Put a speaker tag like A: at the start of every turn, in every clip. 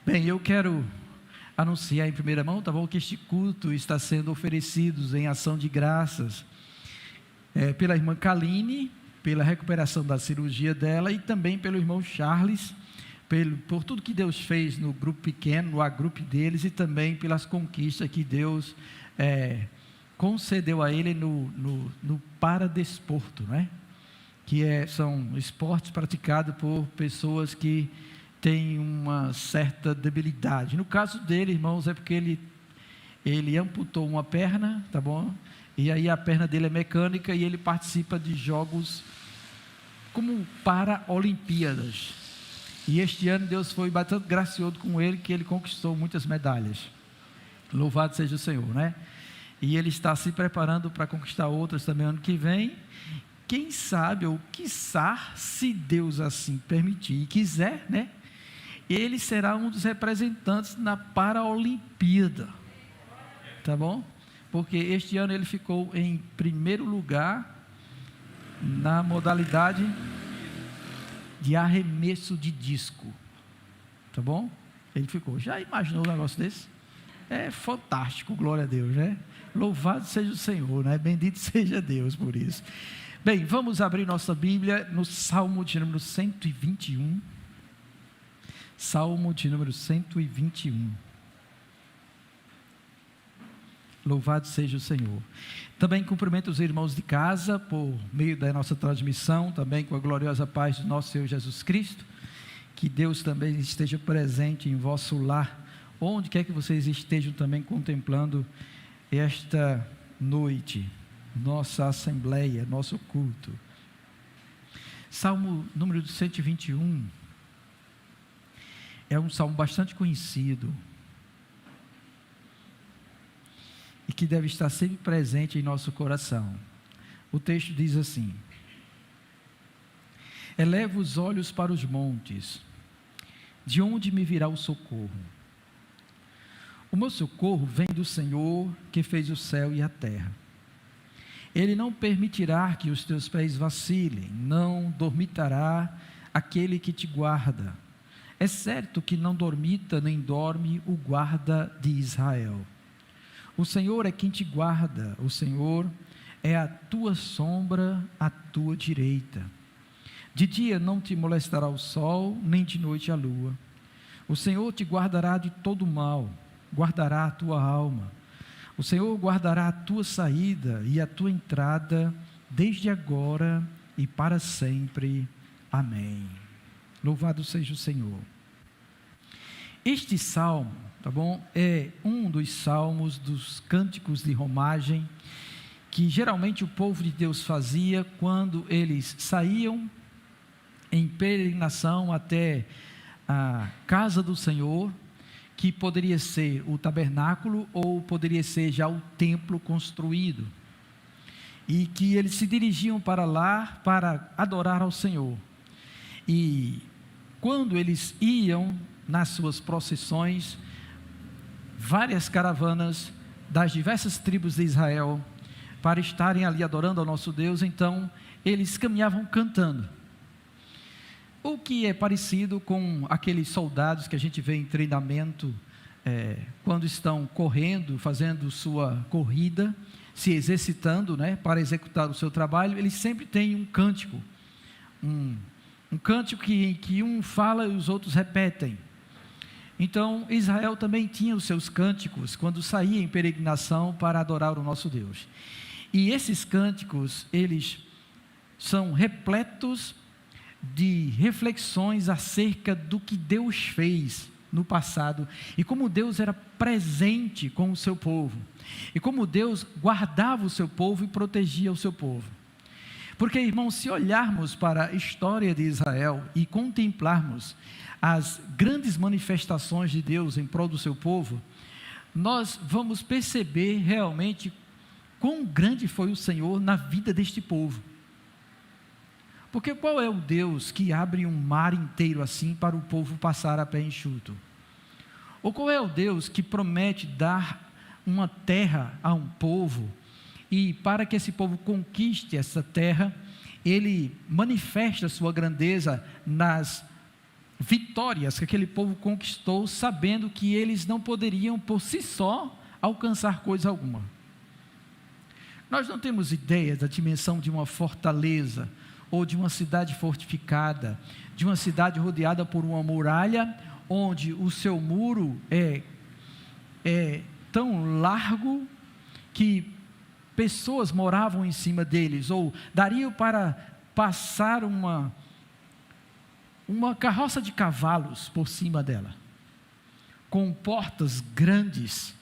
A: Bem, eu quero anunciar em primeira mão, tá bom, que este culto está sendo oferecido em ação de graças pela irmã Kaline, pela recuperação da cirurgia dela, e também pelo irmão Charles, por tudo que Deus fez no grupo pequeno, no agrupe deles, e também pelas conquistas que Deus concedeu a ele no paradesporto, né? São esportes praticados por pessoas que têm uma certa debilidade. No caso dele, irmãos, é porque ele amputou uma perna, tá bom? E aí a perna dele é mecânica e ele participa de jogos como Paralimpíadas. E este ano Deus foi bastante gracioso com ele, que ele conquistou muitas medalhas. Louvado seja o Senhor, né? E ele está se preparando para conquistar outras também ano que vem. Quem sabe, ou quiçá, se Deus assim permitir e quiser, né? Ele será um dos representantes na Paralimpíada, tá bom? Porque este ano ele ficou em primeiro lugar na modalidade de arremesso de disco, tá bom? Ele ficou. Já imaginou um negócio desse? É fantástico, glória a Deus, né? Louvado seja o Senhor, né? Bendito seja Deus por isso. Bem, vamos abrir nossa Bíblia no Salmo de número 121. Salmo de número 121. Louvado seja o Senhor. Também cumprimento os irmãos de casa por meio da nossa transmissão, também com a gloriosa paz do nosso Senhor Jesus Cristo. Que Deus também esteja presente em vosso lar, onde quer que vocês estejam também contemplando esta noite, nossa assembleia, nosso culto. Salmo número 121 é um salmo bastante conhecido e que deve estar sempre presente em nosso coração. O texto diz assim: eleva os olhos para os montes, de onde me virá o socorro? O meu socorro vem do Senhor, que fez o céu e a terra. Ele não permitirá que os teus pés vacilem, não dormitará aquele que te guarda. É certo que não dormita nem dorme o guarda de Israel. O Senhor é quem te guarda, o Senhor é a tua sombra à tua direita. De dia não te molestará o sol, nem de noite a lua. O Senhor te guardará de todo mal, guardará a tua alma. O Senhor guardará a tua saída e a tua entrada, desde agora e para sempre. Amém. Louvado seja o Senhor. Este salmo, tá bom, é um dos salmos dos cânticos de romagem, que geralmente o povo de Deus fazia quando eles saíam em peregrinação até a casa do Senhor, que poderia ser o tabernáculo ou poderia ser já o templo construído, e que eles se dirigiam para lá para adorar ao Senhor. E quando eles iam nas suas procissões, várias caravanas das diversas tribos de Israel, para estarem ali adorando ao nosso Deus, então eles caminhavam cantando, o que é parecido com aqueles soldados que a gente vê em treinamento, quando estão correndo, fazendo sua corrida, se exercitando, né, para executar o seu trabalho. Eles sempre têm um cântico, um cântico que um fala e os outros repetem. Então Israel também tinha os seus cânticos quando saía em peregrinação para adorar o nosso Deus. E esses cânticos, eles são repletos de reflexões acerca do que Deus fez no passado, e como Deus era presente com o seu povo, e como Deus guardava o seu povo e protegia o seu povo. Porque, irmãos, se olharmos para a história de Israel e contemplarmos as grandes manifestações de Deus em prol do seu povo, nós vamos perceber realmente quão grande foi o Senhor na vida deste povo. Porque qual é o Deus que abre um mar inteiro assim para o povo passar a pé enxuto? Ou qual é o Deus que promete dar uma terra a um povo, e para que esse povo conquiste essa terra, ele manifesta a sua grandeza nas vitórias que aquele povo conquistou, sabendo que eles não poderiam por si só alcançar coisa alguma. Nós não temos ideia da dimensão de uma fortaleza, ou de uma cidade fortificada, de uma cidade rodeada por uma muralha, onde o seu muro é tão largo que pessoas moravam em cima deles, ou daria para passar uma carroça de cavalos por cima dela, com portas grandes,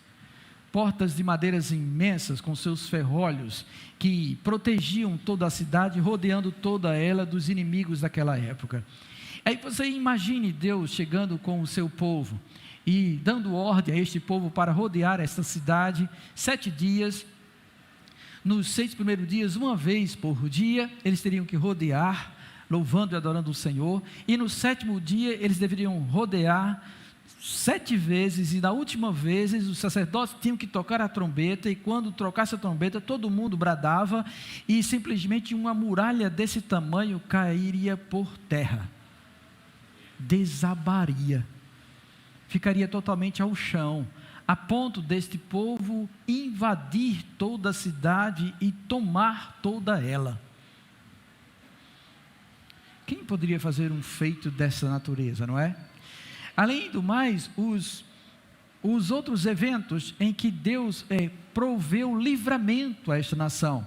A: portas de madeiras imensas, com seus ferrolhos, que protegiam toda a cidade, rodeando toda ela dos inimigos daquela época. Aí você imagine Deus chegando com o seu povo, e dando ordem a este povo para rodear esta cidade, 7 dias, nos 6 primeiros dias, uma vez por dia, eles teriam que rodear, louvando e adorando o Senhor, e no 7º dia, eles deveriam rodear 7 vezes, e na última vez, os sacerdotes tinham que tocar a trombeta, e quando tocasse a trombeta, todo mundo bradava, e simplesmente uma muralha desse tamanho cairia por terra, desabaria, ficaria totalmente ao chão, a ponto deste povo invadir toda a cidade e tomar toda ela. Quem poderia fazer um feito dessa natureza, não é? Além do mais, os outros eventos em que Deus proveu livramento a esta nação,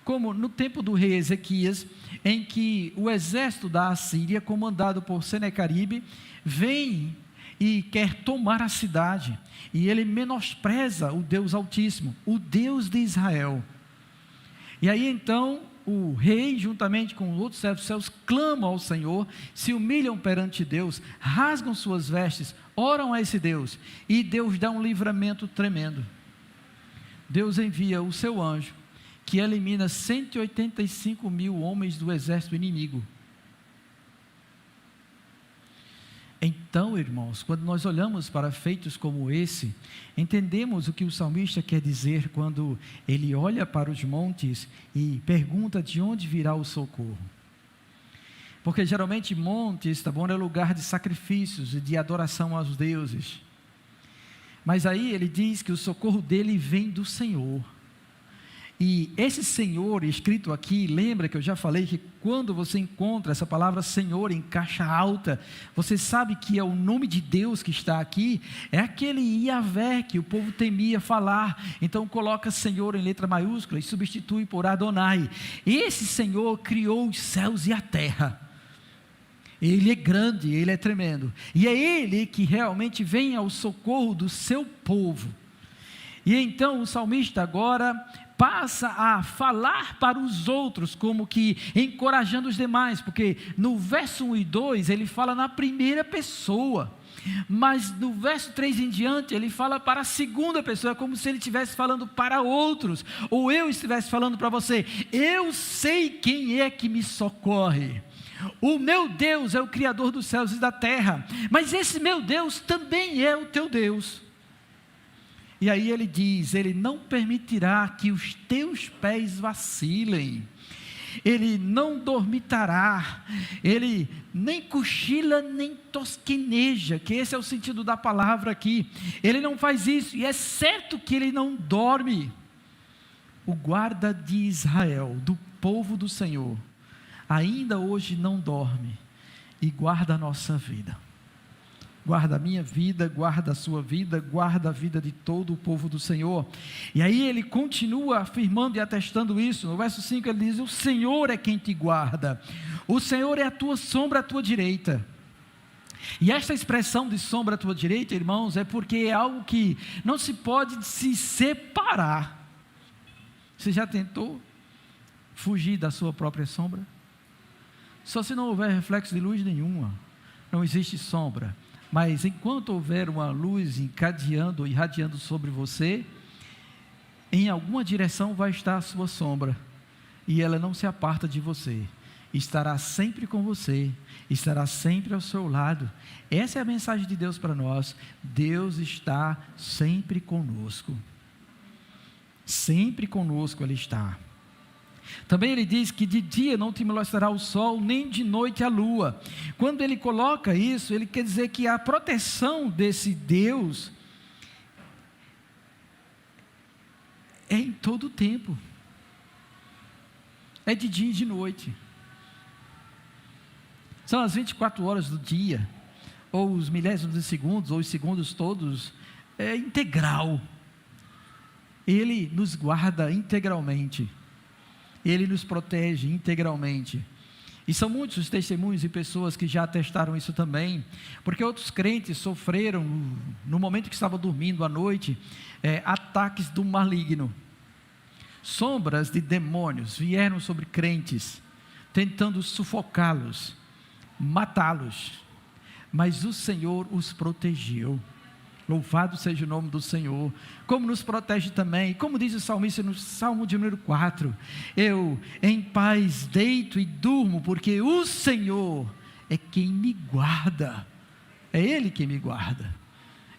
A: como no tempo do rei Ezequias, em que o exército da Assíria, comandado por Senaqueribe, vem e quer tomar a cidade, e ele menospreza o Deus Altíssimo, o Deus de Israel. E aí então o rei, juntamente com os outros servos dos céus, clamam ao Senhor, se humilham perante Deus, rasgam suas vestes, oram a esse Deus, e Deus dá um livramento tremendo. Deus envia o seu anjo, que elimina 185 mil homens do exército inimigo. Então, irmãos, quando nós olhamos para feitos como esse, entendemos o que o salmista quer dizer quando ele olha para os montes e pergunta de onde virá o socorro. Porque geralmente montes, tá bom, é lugar de sacrifícios e de adoração aos deuses. Mas aí ele diz que o socorro dele vem do Senhor. E esse Senhor escrito aqui, lembra que eu já falei que quando você encontra essa palavra Senhor em caixa alta, você sabe que é o nome de Deus que está aqui, é aquele Yahvé que o povo temia falar, então coloca Senhor em letra maiúscula e substitui por Adonai. Esse Senhor criou os céus e a terra, Ele é grande, Ele é tremendo, e é Ele que realmente vem ao socorro do seu povo. E então o salmista agora passa a falar para os outros, como que encorajando os demais, porque no verso 1 e 2 ele fala na primeira pessoa, mas no verso 3 em diante ele fala para a segunda pessoa, é como se ele estivesse falando para outros, ou eu estivesse falando para você. Eu sei quem é que me socorre. O meu Deus é o Criador dos céus e da terra, mas esse meu Deus também é o teu Deus. E aí ele diz, Ele não permitirá que os teus pés vacilem, Ele não dormitará, Ele nem cochila, nem tosqueneja, que esse é o sentido da palavra aqui, Ele não faz isso, e é certo que Ele não dorme. O guarda de Israel, do povo do Senhor, ainda hoje não dorme, e guarda a nossa vida. Guarda a minha vida, guarda a sua vida, guarda a vida de todo o povo do Senhor. E aí ele continua afirmando e atestando isso. No verso 5 ele diz, o Senhor é quem te guarda, o Senhor é a tua sombra à tua direita. E esta expressão de sombra à tua direita, irmãos, é porque é algo que não se pode se separar. Você já tentou fugir da sua própria sombra? Só se não houver reflexo de luz nenhuma, não existe sombra. Mas enquanto houver uma luz encadeando, irradiando sobre você, em alguma direção vai estar a sua sombra, e ela não se aparta de você, estará sempre com você, estará sempre ao seu lado. Essa é a mensagem de Deus para nós. Deus está sempre conosco, sempre conosco Ele está. Também ele diz que de dia não te molestará o sol, nem de noite a lua. Quando ele coloca isso, ele quer dizer que a proteção desse Deus é em todo o tempo. É de dia e de noite. São as 24 horas do dia, ou os milésimos de segundos, ou os segundos todos, é integral. Ele nos guarda integralmente. Ele nos protege integralmente. E são muitos os testemunhos de pessoas que já atestaram isso também, porque outros crentes sofreram, no momento que estavam dormindo à noite, ataques do maligno. Sombras de demônios vieram sobre crentes, tentando sufocá-los, matá-los, mas o Senhor os protegeu. Louvado seja o nome do Senhor. Como nos protege também, como diz o salmista no Salmo de número 4, eu em paz deito e durmo, porque o Senhor é quem me guarda, é Ele quem me guarda.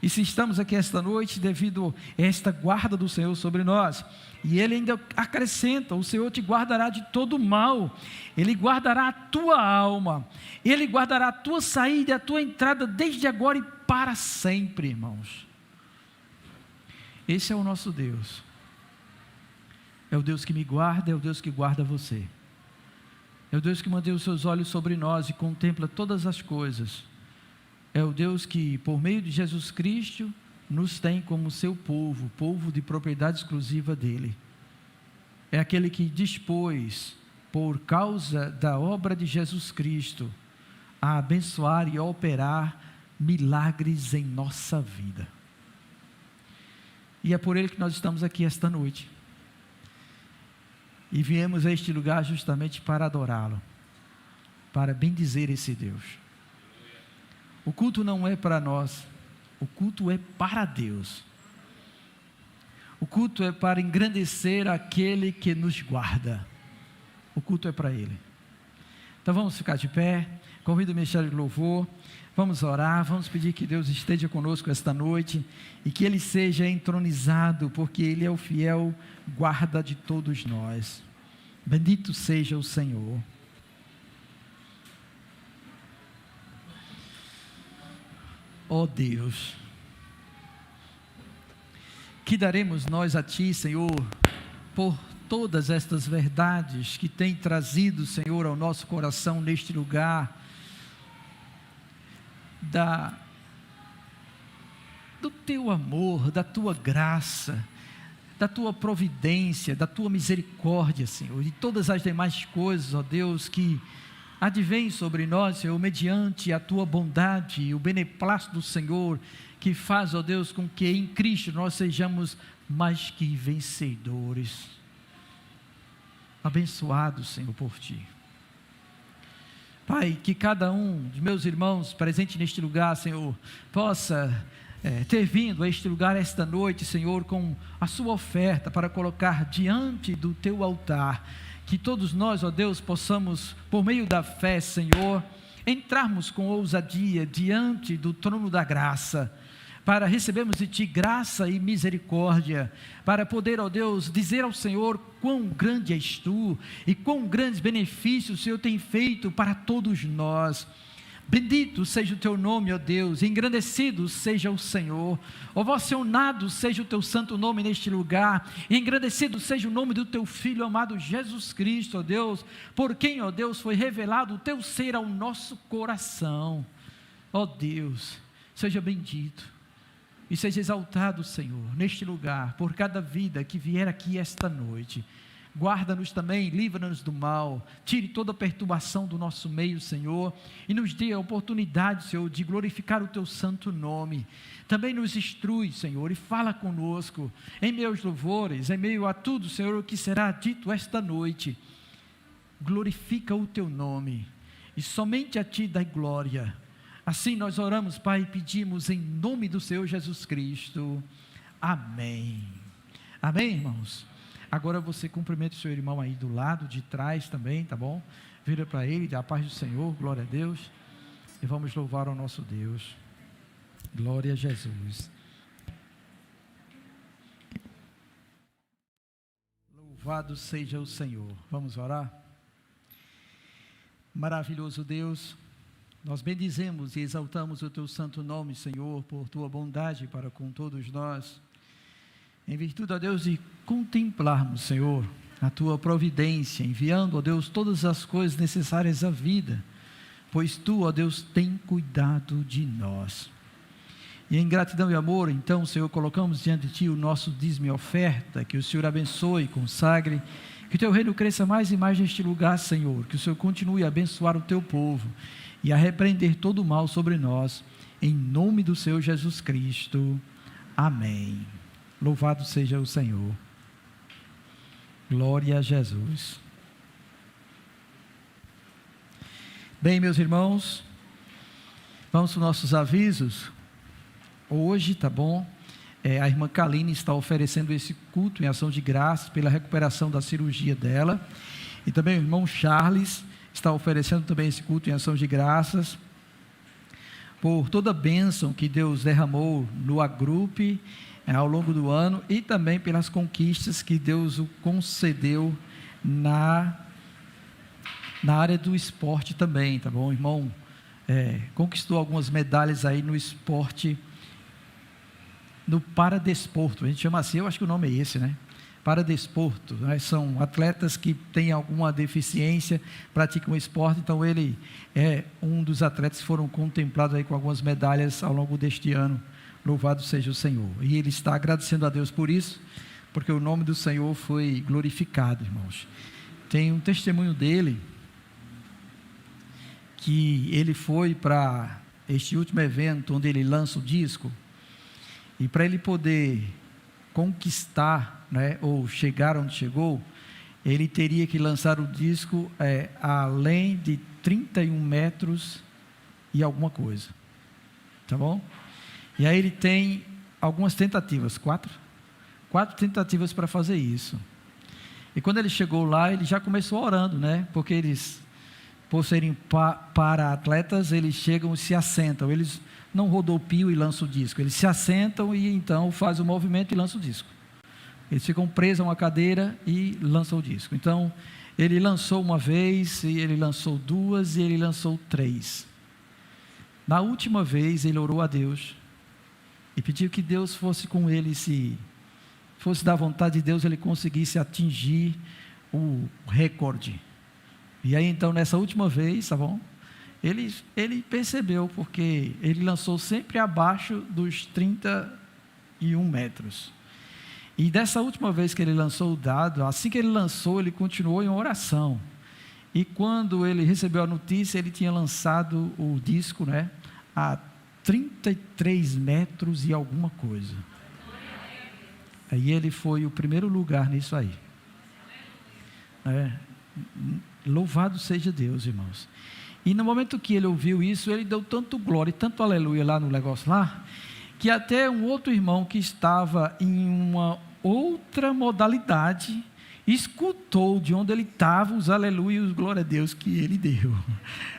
A: E se estamos aqui esta noite, devido a esta guarda do Senhor sobre nós, e Ele ainda acrescenta, o Senhor te guardará de todo mal, Ele guardará a tua alma, Ele guardará a tua saída e a tua entrada, desde agora e para sempre, irmãos. Esse é o nosso Deus, é o Deus que me guarda, é o Deus que guarda você, é o Deus que mantém os seus olhos sobre nós e contempla todas as coisas. É o Deus que, por meio de Jesus Cristo, nos tem como seu povo, povo de propriedade exclusiva dele. É aquele que dispôs, por causa da obra de Jesus Cristo, a abençoar e a operar milagres em nossa vida. E é por ele que nós estamos aqui esta noite. E viemos a este lugar justamente para adorá-lo, para bendizer esse Deus. O culto não é para nós, o culto é para Deus. O culto é para engrandecer aquele que nos guarda. O culto é para Ele. Então vamos ficar de pé, convido o ministério de louvor, vamos orar, vamos pedir que Deus esteja conosco esta noite e que Ele seja entronizado, porque Ele é o fiel guarda de todos nós. Bendito seja o Senhor. Ó Deus, que daremos nós a Ti, Senhor, por todas estas verdades que tem trazido, Senhor, ao nosso coração neste lugar, do Teu amor, da Tua graça, da Tua providência, da Tua misericórdia, Senhor, e todas as demais coisas, ó Deus, que advém sobre nós, Senhor, mediante a Tua bondade e o beneplácito do Senhor, que faz, ó Deus, com que em Cristo nós sejamos mais que vencedores. Abençoados, Senhor, por Ti. Pai, que cada um dos meus irmãos presente neste lugar, Senhor, possa ter vindo a este lugar esta noite, Senhor, com a sua oferta para colocar diante do Teu altar. Que todos nós, ó Deus, possamos, por meio da fé, Senhor, entrarmos com ousadia diante do trono da graça, para recebermos de Ti graça e misericórdia, para poder, ó Deus, dizer ao Senhor quão grande és Tu, e quão grandes benefícios o Senhor tem feito para todos nós. Bendito seja o Teu nome, ó Deus, engrandecido seja o Senhor, ovacionado seja o Teu santo nome neste lugar, e engrandecido seja o nome do Teu Filho amado Jesus Cristo, ó Deus, por quem, ó Deus, foi revelado o Teu ser ao nosso coração. Ó Deus, seja bendito, e seja exaltado, Senhor, neste lugar, por cada vida que vier aqui esta noite. Guarda-nos também, livra-nos do mal, tire toda a perturbação do nosso meio, Senhor, e nos dê a oportunidade, Senhor, de glorificar o Teu santo nome. Também nos instrui, Senhor, e fala conosco, em meus louvores, em meio a tudo, Senhor, o que será dito esta noite. Glorifica o Teu nome, e somente a Ti dai glória. Assim nós oramos, Pai, e pedimos em nome do Senhor Jesus Cristo. Amém. Amém, irmãos? Agora você cumprimenta o seu irmão aí do lado de trás também, tá bom? Vira para ele, dá a paz do Senhor, glória a Deus. E vamos louvar ao nosso Deus. Glória a Jesus. Louvado seja o Senhor. Vamos orar? Maravilhoso Deus, nós bendizemos e exaltamos o Teu santo nome, Senhor, por Tua bondade para com todos nós. Em virtude, ó Deus, de contemplarmos, Senhor, a Tua providência, enviando, ó Deus, todas as coisas necessárias à vida, pois Tu, ó Deus, tem cuidado de nós. E em gratidão e amor, então, Senhor, colocamos diante de Ti o nosso dízimo e oferta, que o Senhor abençoe, consagre, que o Teu reino cresça mais e mais neste lugar, Senhor, que o Senhor continue a abençoar o Teu povo e a repreender todo o mal sobre nós, em nome do Senhor Jesus Cristo. Amém. Louvado seja o Senhor. Glória a Jesus. Bem, meus irmãos, vamos para os nossos avisos. Hoje, tá bom? A irmã Kaline está oferecendo esse culto em ação de graças pela recuperação da cirurgia dela. E também o irmão Charles está oferecendo também esse culto em ação de graças por toda a bênção que Deus derramou no agrupe ao longo do ano e também pelas conquistas que Deus o concedeu na área do esporte também, tá bom? O irmão conquistou algumas medalhas aí no esporte, no paradesporto, a gente chama assim, eu acho que o nome é esse, né? Paradesporto, né? São atletas que têm alguma deficiência, praticam esporte, então ele é um dos atletas que foram contemplados aí com algumas medalhas ao longo deste ano. Louvado seja o Senhor. E ele está agradecendo a Deus por isso, porque o nome do Senhor foi glorificado, irmãos. Tem um testemunho dele, que ele foi para este último evento, onde ele lança o disco, e para ele poder conquistar, né, ou chegar onde chegou, ele teria que lançar o disco além de 31 metros e alguma coisa, tá bom? E aí ele tem algumas tentativas, quatro tentativas para fazer isso. E quando ele chegou lá, ele já começou orando, né? Porque eles, por serem para atletas, eles chegam e se assentam. Eles não rodopiam e lançam o disco. Eles se assentam e então fazem o movimento e lançam o disco. Eles ficam presos a uma cadeira e lançam o disco. Então, ele lançou uma vez, e ele lançou duas, e ele lançou 3. Na última vez, ele orou a Deus e pediu que Deus fosse com ele, se fosse da vontade de Deus, ele conseguisse atingir o recorde. E aí, então, nessa última vez, tá bom? Ele percebeu, porque ele lançou sempre abaixo dos 31 metros. E dessa última vez que ele lançou o dado, assim que ele lançou, ele continuou em oração. E quando ele recebeu a notícia, ele tinha lançado o disco, né, a 33 metros e alguma coisa. Aí ele foi o primeiro lugar nisso aí. Louvado seja Deus, irmãos. E no momento que ele ouviu isso, ele deu tanto glória e tanto aleluia lá no negócio lá, que até um outro irmão que estava em uma outra modalidade escutou de onde ele estava os aleluia e os glória a Deus que ele deu.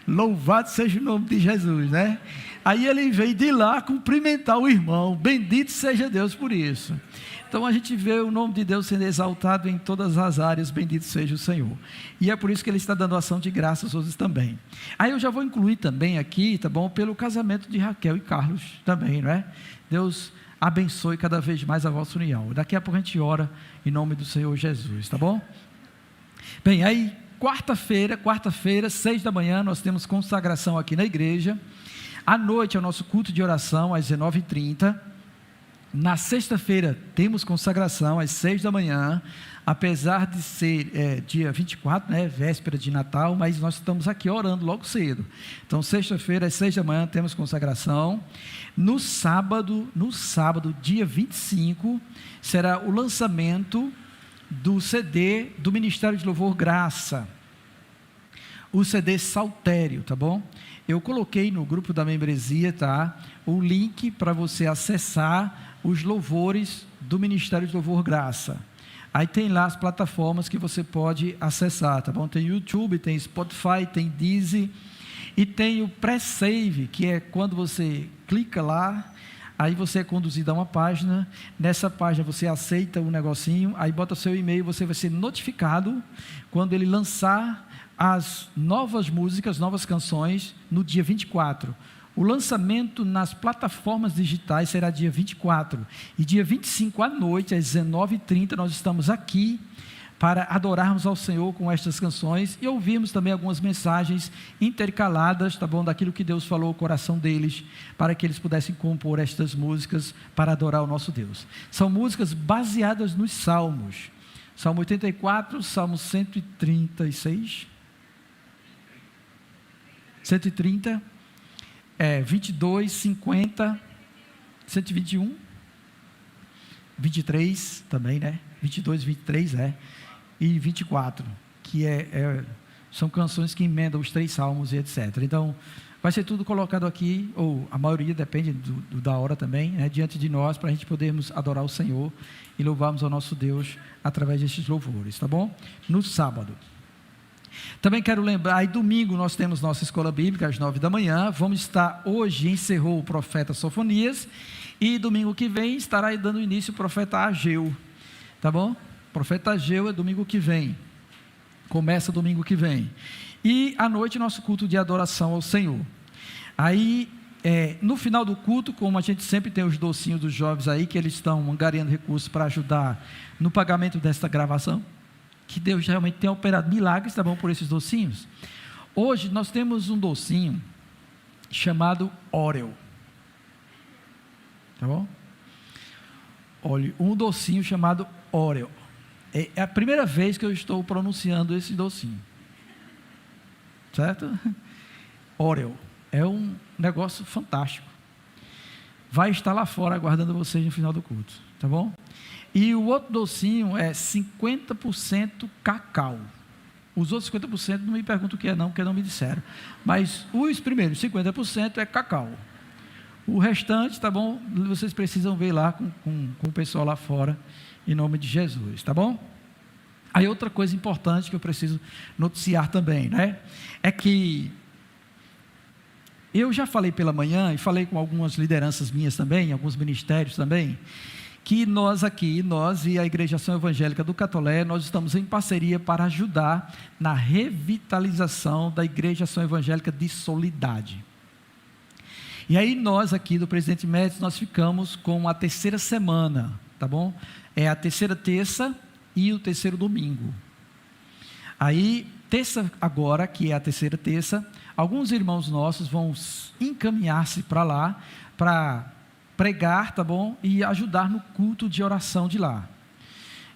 A: Louvado seja o nome de Jesus, né? Aí ele veio de lá cumprimentar o irmão. Bendito seja Deus por isso. Então a gente vê o nome de Deus sendo exaltado em todas as áreas, bendito seja o Senhor. E é por isso que ele está dando ação de graças hoje também. Aí eu já vou incluir também aqui, tá bom? Pelo casamento de Raquel e Carlos também, não é? Deus abençoe cada vez mais a vossa união. Daqui a pouco a gente ora em nome do Senhor Jesus, tá bom? Bem, aí quarta-feira, 6 da manhã, nós temos consagração aqui na igreja. À noite é o nosso culto de oração, às 19h30. Na sexta-feira temos consagração às 6 da manhã, apesar de ser dia 24, né, véspera de Natal, mas nós estamos aqui orando logo cedo. Então, sexta-feira às 6 da manhã temos consagração. No sábado, dia 25, será o lançamento do CD do Ministério de Louvor Graça, o CD Saltério, tá bom? Eu coloquei no grupo da membresia, tá, o link para você acessar os louvores do Ministério de Louvor Graça. Aí tem lá as plataformas que você pode acessar, tá bom? Tem YouTube, tem Spotify, tem Deezer, e tem o pré-save, que é quando você clica lá, Aí você é conduzido a uma página, nessa página você aceita o negocinho, aí bota seu e-mail, você vai ser notificado quando ele lançar as novas músicas, novas canções, no dia 24. O lançamento nas plataformas digitais será dia 24, e dia 25 à noite, às 19h30, nós estamos aqui para adorarmos ao Senhor com estas canções e ouvirmos também algumas mensagens intercaladas, tá bom, daquilo que Deus falou ao coração deles, para que eles pudessem compor estas músicas para adorar o nosso Deus. São músicas baseadas nos Salmos, Salmo 84, Salmo 136, 130, 22, 50, 121, 23 também, né? 22, 23, e 24, que são canções que emendam os 3 salmos e etc. Então, vai ser tudo colocado aqui, ou a maioria, depende da hora também, né, diante de nós, para a gente podermos adorar o Senhor e louvarmos ao nosso Deus através destes louvores, tá bom? No sábado. Também quero lembrar, aí domingo nós temos nossa escola bíblica às 9 da manhã, vamos estar, hoje encerrou o profeta Sofonias, e domingo que vem estará aí dando início o profeta Ageu, tá bom? O profeta Ageu é domingo que vem, começa domingo que vem, e à noite nosso culto de adoração ao Senhor. Aí, no final do culto, como a gente sempre tem os docinhos dos jovens aí, que eles estão angariando recursos para ajudar no pagamento desta gravação, que Deus realmente tem operado milagres, tá bom, por esses docinhos. Hoje nós temos um docinho chamado Oreo, tá bom? Olha, um docinho chamado Oreo. É a primeira vez que eu estou pronunciando esse docinho, certo? Oreo é um negócio fantástico. Vai estar lá fora aguardando vocês no final do culto, tá bom? E o outro docinho é 50% cacau. Os outros 50% não me perguntam o que é não, porque não me disseram. Mas os primeiros 50% é cacau. O restante, tá bom? Vocês precisam ver lá com o pessoal lá fora, em nome de Jesus, tá bom? Aí outra coisa importante que eu preciso noticiar também, né? É que eu já falei pela manhã, e falei com algumas lideranças minhas também, alguns ministérios também, que nós e a Igreja Ação Evangélica do Catolé, nós estamos em parceria para ajudar na revitalização da Igreja Ação Evangélica de Soledade. E aí nós aqui do Presidente Médici, nós ficamos com a terceira semana, tá bom? É a terceira terça e o terceiro domingo. Aí, terça agora, que é a terceira terça, alguns irmãos nossos vão encaminhar-se para lá, para pregar, tá bom? E ajudar no culto de oração de lá.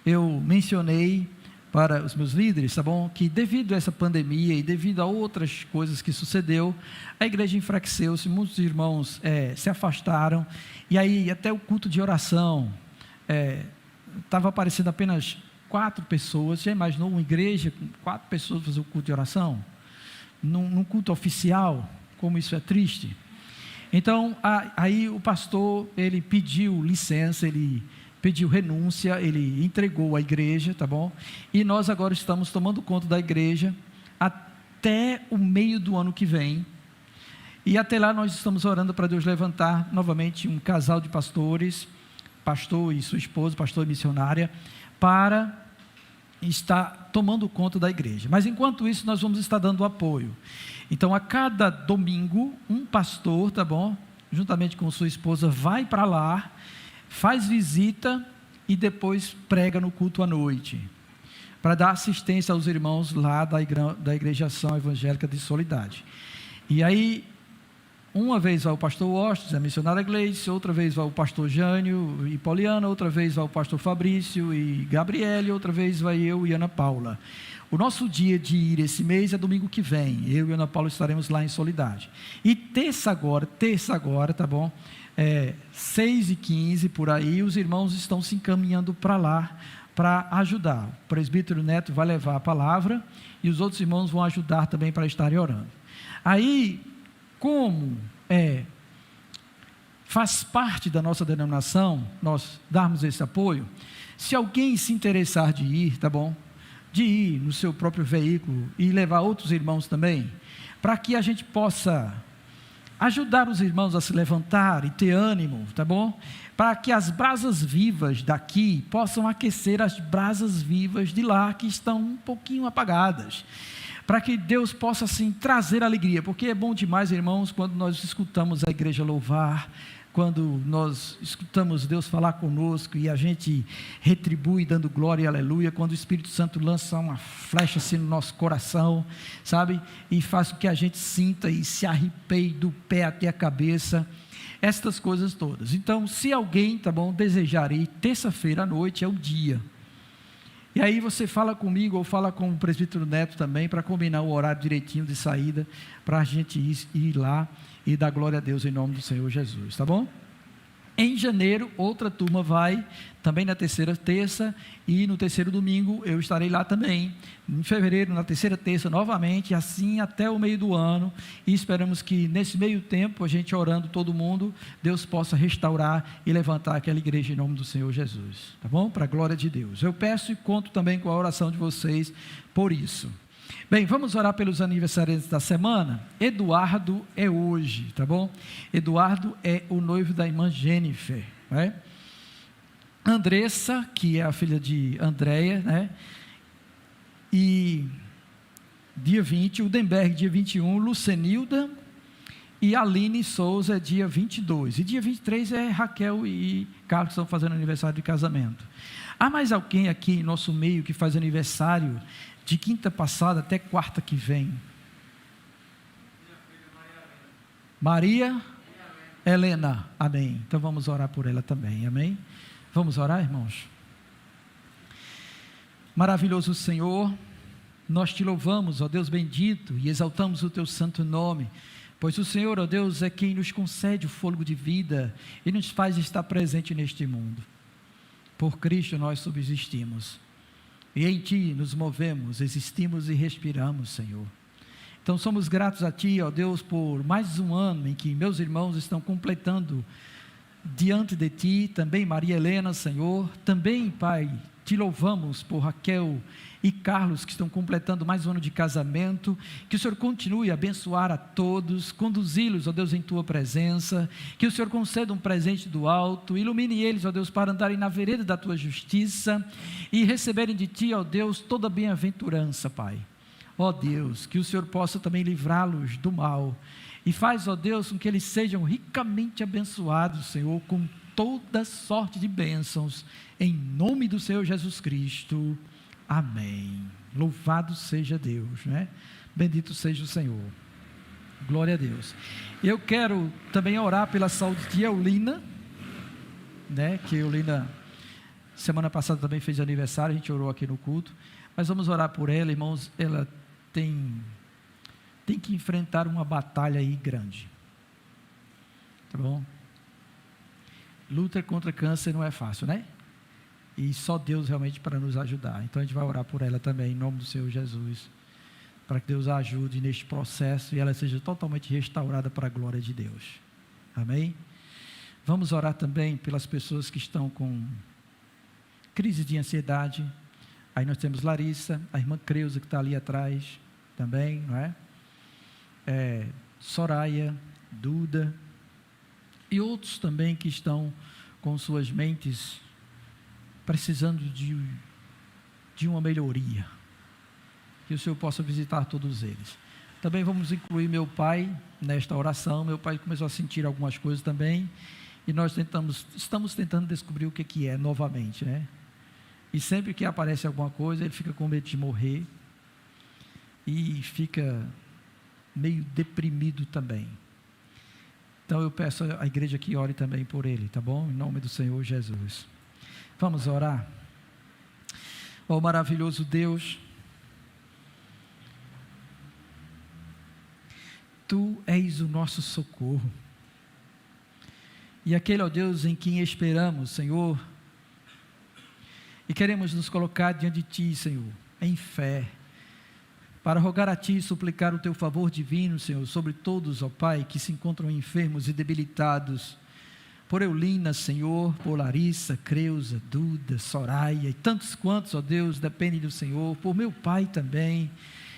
A: Eu mencionei para os meus líderes, tá bom? Que devido a essa pandemia e devido a outras coisas que sucedeu, a igreja enfraqueceu-se, muitos irmãos se afastaram, e aí até o culto de oração, estava aparecendo apenas 4 pessoas, já imaginou uma igreja com 4 pessoas fazer o culto de oração? Num culto oficial, como isso é triste? Então, aí o pastor, ele pediu licença, ele pediu renúncia, ele entregou a igreja, tá bom? E nós agora estamos tomando conta da igreja até o meio do ano que vem. E até lá nós estamos orando para Deus levantar novamente um casal de pastores, pastor e sua esposa, pastor e missionária, para estar tomando conta da igreja. Mas enquanto isso, nós vamos estar dando apoio. Então, a cada domingo, um pastor, tá bom? Juntamente com sua esposa, vai para lá, faz visita e depois prega no culto à noite, para dar assistência aos irmãos lá da Igreja Ação Evangélica de Soledade. E aí, uma vez vai o pastor Washington, a missionária Gleice, outra vez vai o pastor Jânio e Poliana, outra vez vai o pastor Fabrício e Gabriele, outra vez vai eu e Ana Paula. O nosso dia de ir esse mês é domingo que vem, eu e Ana Paula estaremos lá em Soledade. E terça agora, tá bom? 6h15 por aí, os irmãos estão se encaminhando para lá, para ajudar. O presbítero Neto vai levar a palavra, e os outros irmãos vão ajudar também para estarem orando. Aí, como faz parte da nossa denominação, nós darmos esse apoio, se alguém se interessar de ir, tá bom? De ir no seu próprio veículo e levar outros irmãos também, para que a gente possa ajudar os irmãos a se levantar e ter ânimo, tá bom? Para que as brasas vivas daqui possam aquecer as brasas vivas de lá que estão um pouquinho apagadas. Para que Deus possa assim trazer alegria, porque é bom demais, irmãos, quando nós escutamos a igreja louvar, quando nós escutamos Deus falar conosco e a gente retribui dando glória e aleluia, quando o Espírito Santo lança uma flecha assim no nosso coração, sabe, e faz com que a gente sinta e se arrepie do pé até a cabeça, estas coisas todas. Então, se alguém, tá bom, desejar ir, terça-feira à noite é o dia. E aí você fala comigo ou fala com o presbítero Neto também, para combinar o horário direitinho de saída, para a gente ir lá e dar glória a Deus em nome do Senhor Jesus, tá bom? Em janeiro, outra turma vai, também na terceira terça, e no terceiro domingo eu estarei lá também. Em fevereiro, na terceira terça, novamente, assim até o meio do ano, e esperamos que nesse meio tempo, a gente orando todo mundo, Deus possa restaurar e levantar aquela igreja em nome do Senhor Jesus, tá bom? Para a glória de Deus. Eu peço e conto também com a oração de vocês por isso. Bem, vamos orar pelos aniversariantes da semana. Eduardo é hoje, tá bom? Eduardo é o noivo da irmã Jennifer, né? Andressa, que é a filha de Andréia, né? E dia 20, Udenberg, dia 21, Lucenilda e Aline Souza, dia 22. E dia 23 é Raquel e Carlos que estão fazendo aniversário de casamento. Há mais alguém aqui em nosso meio que faz aniversário de quinta passada até quarta que vem? Maria Helena, amém. Então vamos orar por ela também, amém? Vamos orar, irmãos? Maravilhoso Senhor, nós te louvamos, ó Deus bendito, e exaltamos o teu santo nome, pois o Senhor, ó Deus, é quem nos concede o fôlego de vida e nos faz estar presente neste mundo. Por Cristo nós subsistimos. E em Ti nos movemos, existimos e respiramos, Senhor. Então somos gratos a Ti, ó Deus, por mais um ano em que meus irmãos estão completando diante de Ti, também Maria Helena, Senhor, também, Pai, Te louvamos por Raquel e Carlos, que estão completando mais um ano de casamento, que o Senhor continue a abençoar a todos, conduzi-los, ó Deus, em Tua presença, que o Senhor conceda um presente do alto, ilumine eles, ó Deus, para andarem na vereda da Tua justiça, e receberem de Ti, ó Deus, toda bem-aventurança, Pai. Ó Deus, que o Senhor possa também livrá-los do mal, e faz, ó Deus, com que eles sejam ricamente abençoados, Senhor, com toda sorte de bênçãos, em nome do Senhor Jesus Cristo. Amém. Louvado seja Deus, né? Bendito seja o Senhor. Glória a Deus. Eu quero também orar pela saúde de Eulina, né? Que Eulina, semana passada também fez aniversário, a gente orou aqui no culto, mas vamos orar por ela, irmãos. Ela tem que enfrentar uma batalha aí grande, tá bom? Luta contra câncer não é fácil, né? E só Deus realmente para nos ajudar. Então a gente vai orar por ela também, em nome do Senhor Jesus, para que Deus a ajude neste processo e ela seja totalmente restaurada para a glória de Deus. Amém? Vamos orar também pelas pessoas que estão com crise de ansiedade. Aí nós temos Larissa, a irmã Creuza que está ali atrás também, não é? Soraya, Duda e outros também que estão com suas mentes precisando de uma melhoria, que o Senhor possa visitar todos eles. Também vamos incluir meu pai nesta oração. Meu pai começou a sentir algumas coisas também, e nós estamos tentando descobrir o que é novamente, né? E sempre que aparece alguma coisa, ele fica com medo de morrer, e fica meio deprimido também. Então eu peço à igreja que ore também por ele, tá bom? Em nome do Senhor Jesus. Vamos orar. Ó maravilhoso Deus, Tu és o nosso socorro, e aquele, ó Deus, em quem esperamos, Senhor, e queremos nos colocar diante de Ti, Senhor, em fé, para rogar a Ti e suplicar o Teu favor divino, Senhor, sobre todos, ó Pai, que se encontram enfermos e debilitados, por Eulina, Senhor, por Larissa, Creuza, Duda, Soraya, e tantos quantos, ó Deus, dependem do Senhor, por meu pai também.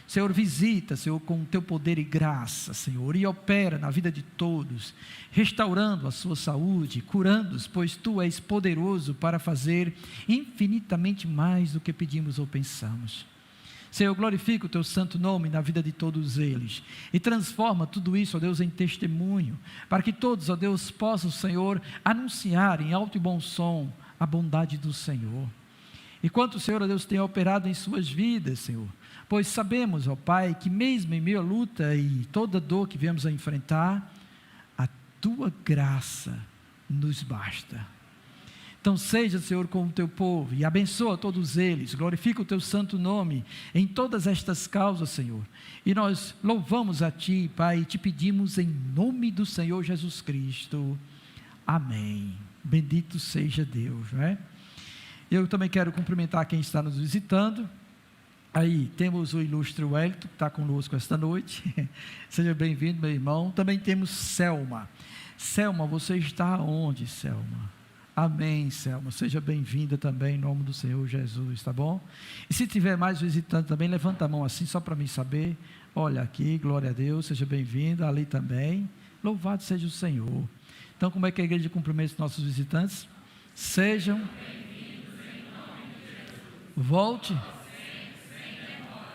A: Senhor, visita, Senhor, com o teu poder e graça, Senhor, e opera na vida de todos, restaurando a sua saúde, curando-os, pois tu és poderoso para fazer infinitamente mais do que pedimos ou pensamos. Senhor, glorifica o teu santo nome na vida de todos eles e transforma tudo isso, ó Deus, em testemunho, para que todos, ó Deus, possam, Senhor, anunciar em alto e bom som a bondade do Senhor. E quanto o Senhor, ó Deus, tem operado em suas vidas, Senhor, pois sabemos, ó Pai, que mesmo em meio à luta e toda dor que viemos a enfrentar, a tua graça nos basta. Então seja, Senhor, com o teu povo e abençoa todos eles, glorifica o teu santo nome em todas estas causas, Senhor, e nós louvamos a ti, Pai, e te pedimos em nome do Senhor Jesus Cristo, amém. Bendito seja Deus, não é? Eu também quero cumprimentar quem está nos visitando. Aí temos o ilustre Wellington, que está conosco esta noite, seja bem-vindo, meu irmão. Também temos Selma. Selma, você está onde, Selma? Amém, Selma, seja bem-vinda também em nome do Senhor Jesus, tá bom? E se tiver mais visitante também, levanta a mão assim, só para mim saber. Olha aqui, glória a Deus, seja bem-vinda, ali também, louvado seja o Senhor. Então, como é que a igreja cumprimenta os nossos visitantes? Sejam bem-vindos em nome de Jesus. Volte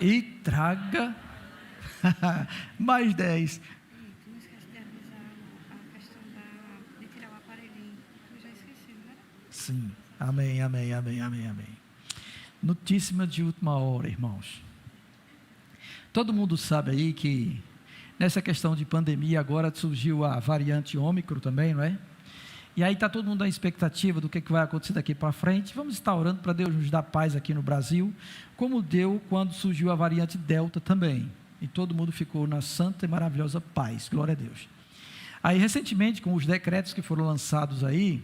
A: e traga mais 10. Sim, amém, amém, amém, amém, amém. Notícia de última hora, irmãos. Todo mundo sabe aí que nessa questão de pandemia agora surgiu a variante Ômicron também, não é? E aí está todo mundo na expectativa do que vai acontecer daqui para frente. Vamos estar orando para Deus nos dar paz aqui no Brasil, como deu quando surgiu a variante Delta também. E todo mundo ficou na santa e maravilhosa paz, glória a Deus. Aí recentemente, com os decretos que foram lançados aí,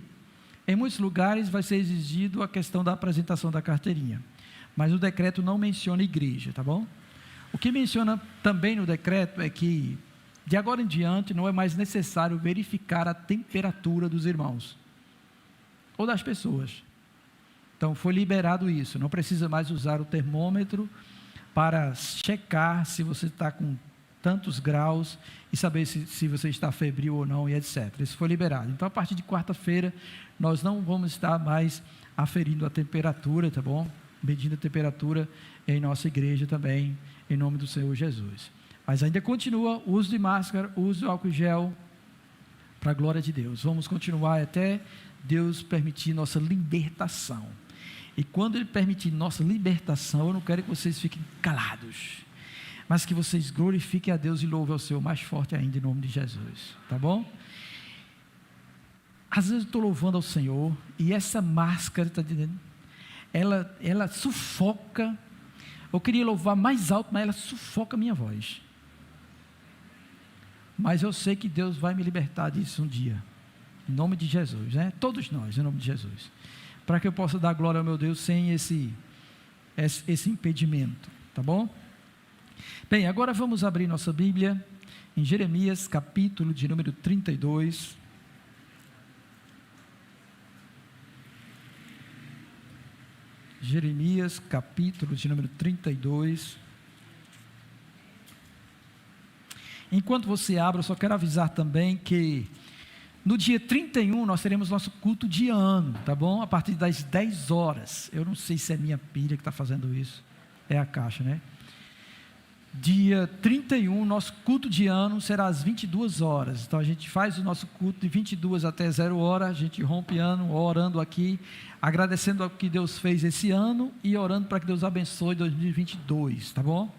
A: em muitos lugares vai ser exigido a questão da apresentação da carteirinha, mas o decreto não menciona igreja, tá bom? O que menciona também no decreto é que, de agora em diante, não é mais necessário verificar a temperatura dos irmãos, ou das pessoas. Então, foi liberado isso, não precisa mais usar o termômetro para checar se você está com tantos graus e saber se você está febril ou não e etc. Isso foi liberado. Então, a partir de quarta-feira, nós não vamos estar mais aferindo a temperatura, tá bom? Medindo a temperatura em nossa igreja também, em nome do Senhor Jesus. Mas ainda continua o uso de máscara, o uso de álcool gel, para a glória de Deus. Vamos continuar até Deus permitir nossa libertação. E quando Ele permitir nossa libertação, eu não quero que vocês fiquem calados, mas que vocês glorifiquem a Deus e louvem ao Senhor mais forte ainda em nome de Jesus, tá bom? Às vezes eu estou louvando ao Senhor e essa máscara, está dizendo, ela sufoca. Eu queria louvar mais alto, mas ela sufoca a minha voz. Mas eu sei que Deus vai me libertar disso um dia, em nome de Jesus, né? Todos nós, em nome de Jesus, para que eu possa dar glória ao meu Deus sem esse impedimento, tá bom? Bem, agora vamos abrir nossa Bíblia em Jeremias, capítulo de número 32. Jeremias, capítulo de número 32. Enquanto você abre, eu só quero avisar também que no dia 31 nós teremos nosso culto de ano, tá bom? A partir das 10 horas. Eu não sei se é minha pilha que está fazendo isso. É a caixa, né? Dia 31, nosso culto de ano será às 22 horas. Então a gente faz o nosso culto de 22 até 0 hora. A gente rompe ano orando aqui, agradecendo ao que Deus fez esse ano e orando para que Deus abençoe 2022, tá bom?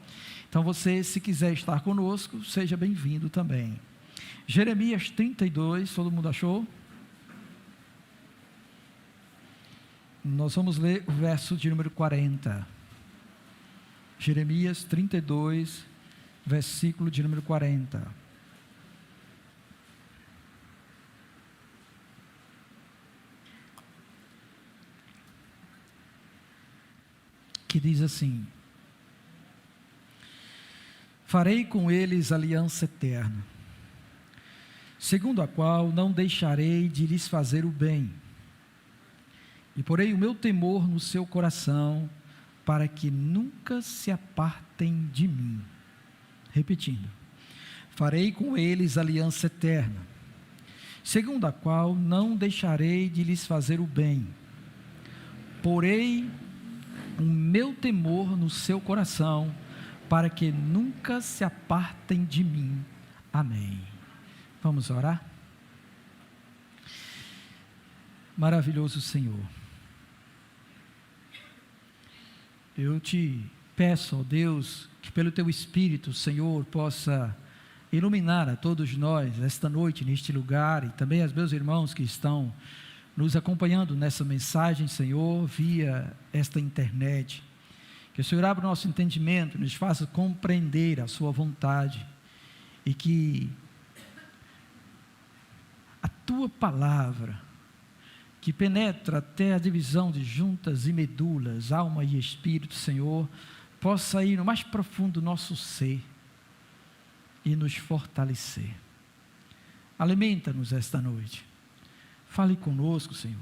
A: Então você, se quiser estar conosco, seja bem-vindo também. Jeremias 32, todo mundo achou? Nós vamos ler o verso de número 40. Jeremias 32, versículo de número 40. Que diz assim: farei com eles aliança eterna, segundo a qual não deixarei de lhes fazer o bem, e porei o meu temor no seu coração, para que nunca se apartem apartem de mim. Repetindo, farei com eles aliança eterna, segundo a qual não deixarei de lhes fazer o bem. Porei o meu temor no seu coração, para que nunca se apartem de mim. Amém. Vamos orar? Maravilhoso Senhor, eu te peço, ó Deus, que pelo teu Espírito, Senhor, possa iluminar a todos nós esta noite, neste lugar, e também aos meus irmãos que estão nos acompanhando nessa mensagem, Senhor, via esta internet. Que o Senhor abra o nosso entendimento, nos faça compreender a sua vontade, e que a tua palavra, que penetra até a divisão de juntas e medulas, alma e espírito, Senhor, possa ir no mais profundo do nosso ser e nos fortalecer. Alimenta-nos esta noite. Fale conosco, Senhor.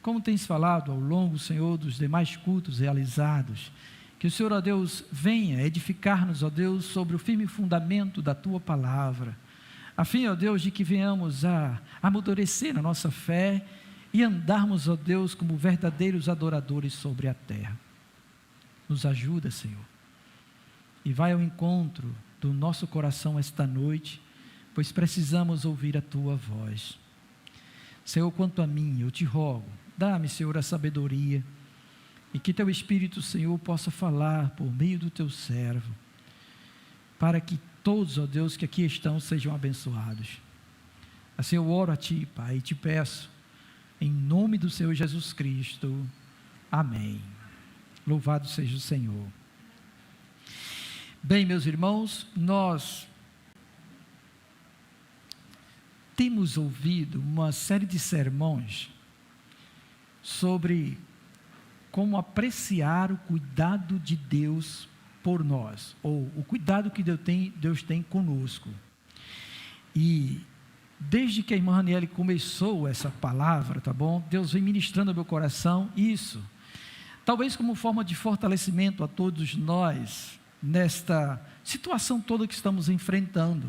A: Como tens falado ao longo, Senhor, dos demais cultos realizados, que o Senhor, ó Deus, venha edificar-nos, ó Deus, sobre o firme fundamento da tua palavra, a fim, ó Deus, de que venhamos a amadurecer na nossa fé e andarmos, ó Deus, como verdadeiros adoradores sobre a terra. Nos ajuda, Senhor, e vai ao encontro do nosso coração esta noite, pois precisamos ouvir a tua voz. Senhor, quanto a mim, eu te rogo, dá-me, Senhor, a sabedoria, e que teu Espírito, Senhor, possa falar por meio do teu servo, para que todos, ó Deus, que aqui estão, sejam abençoados. Assim eu oro a ti, Pai, e te peço, em nome do Senhor Jesus Cristo, amém. Louvado seja o Senhor. Bem, meus irmãos, nós temos ouvido uma série de sermões sobre como apreciar o cuidado de Deus por nós, ou o cuidado que Deus tem conosco. E desde que a irmã Raniele começou essa palavra, tá bom? Deus vem ministrando ao meu coração isso, talvez como forma de fortalecimento a todos nós, nesta situação toda que estamos enfrentando,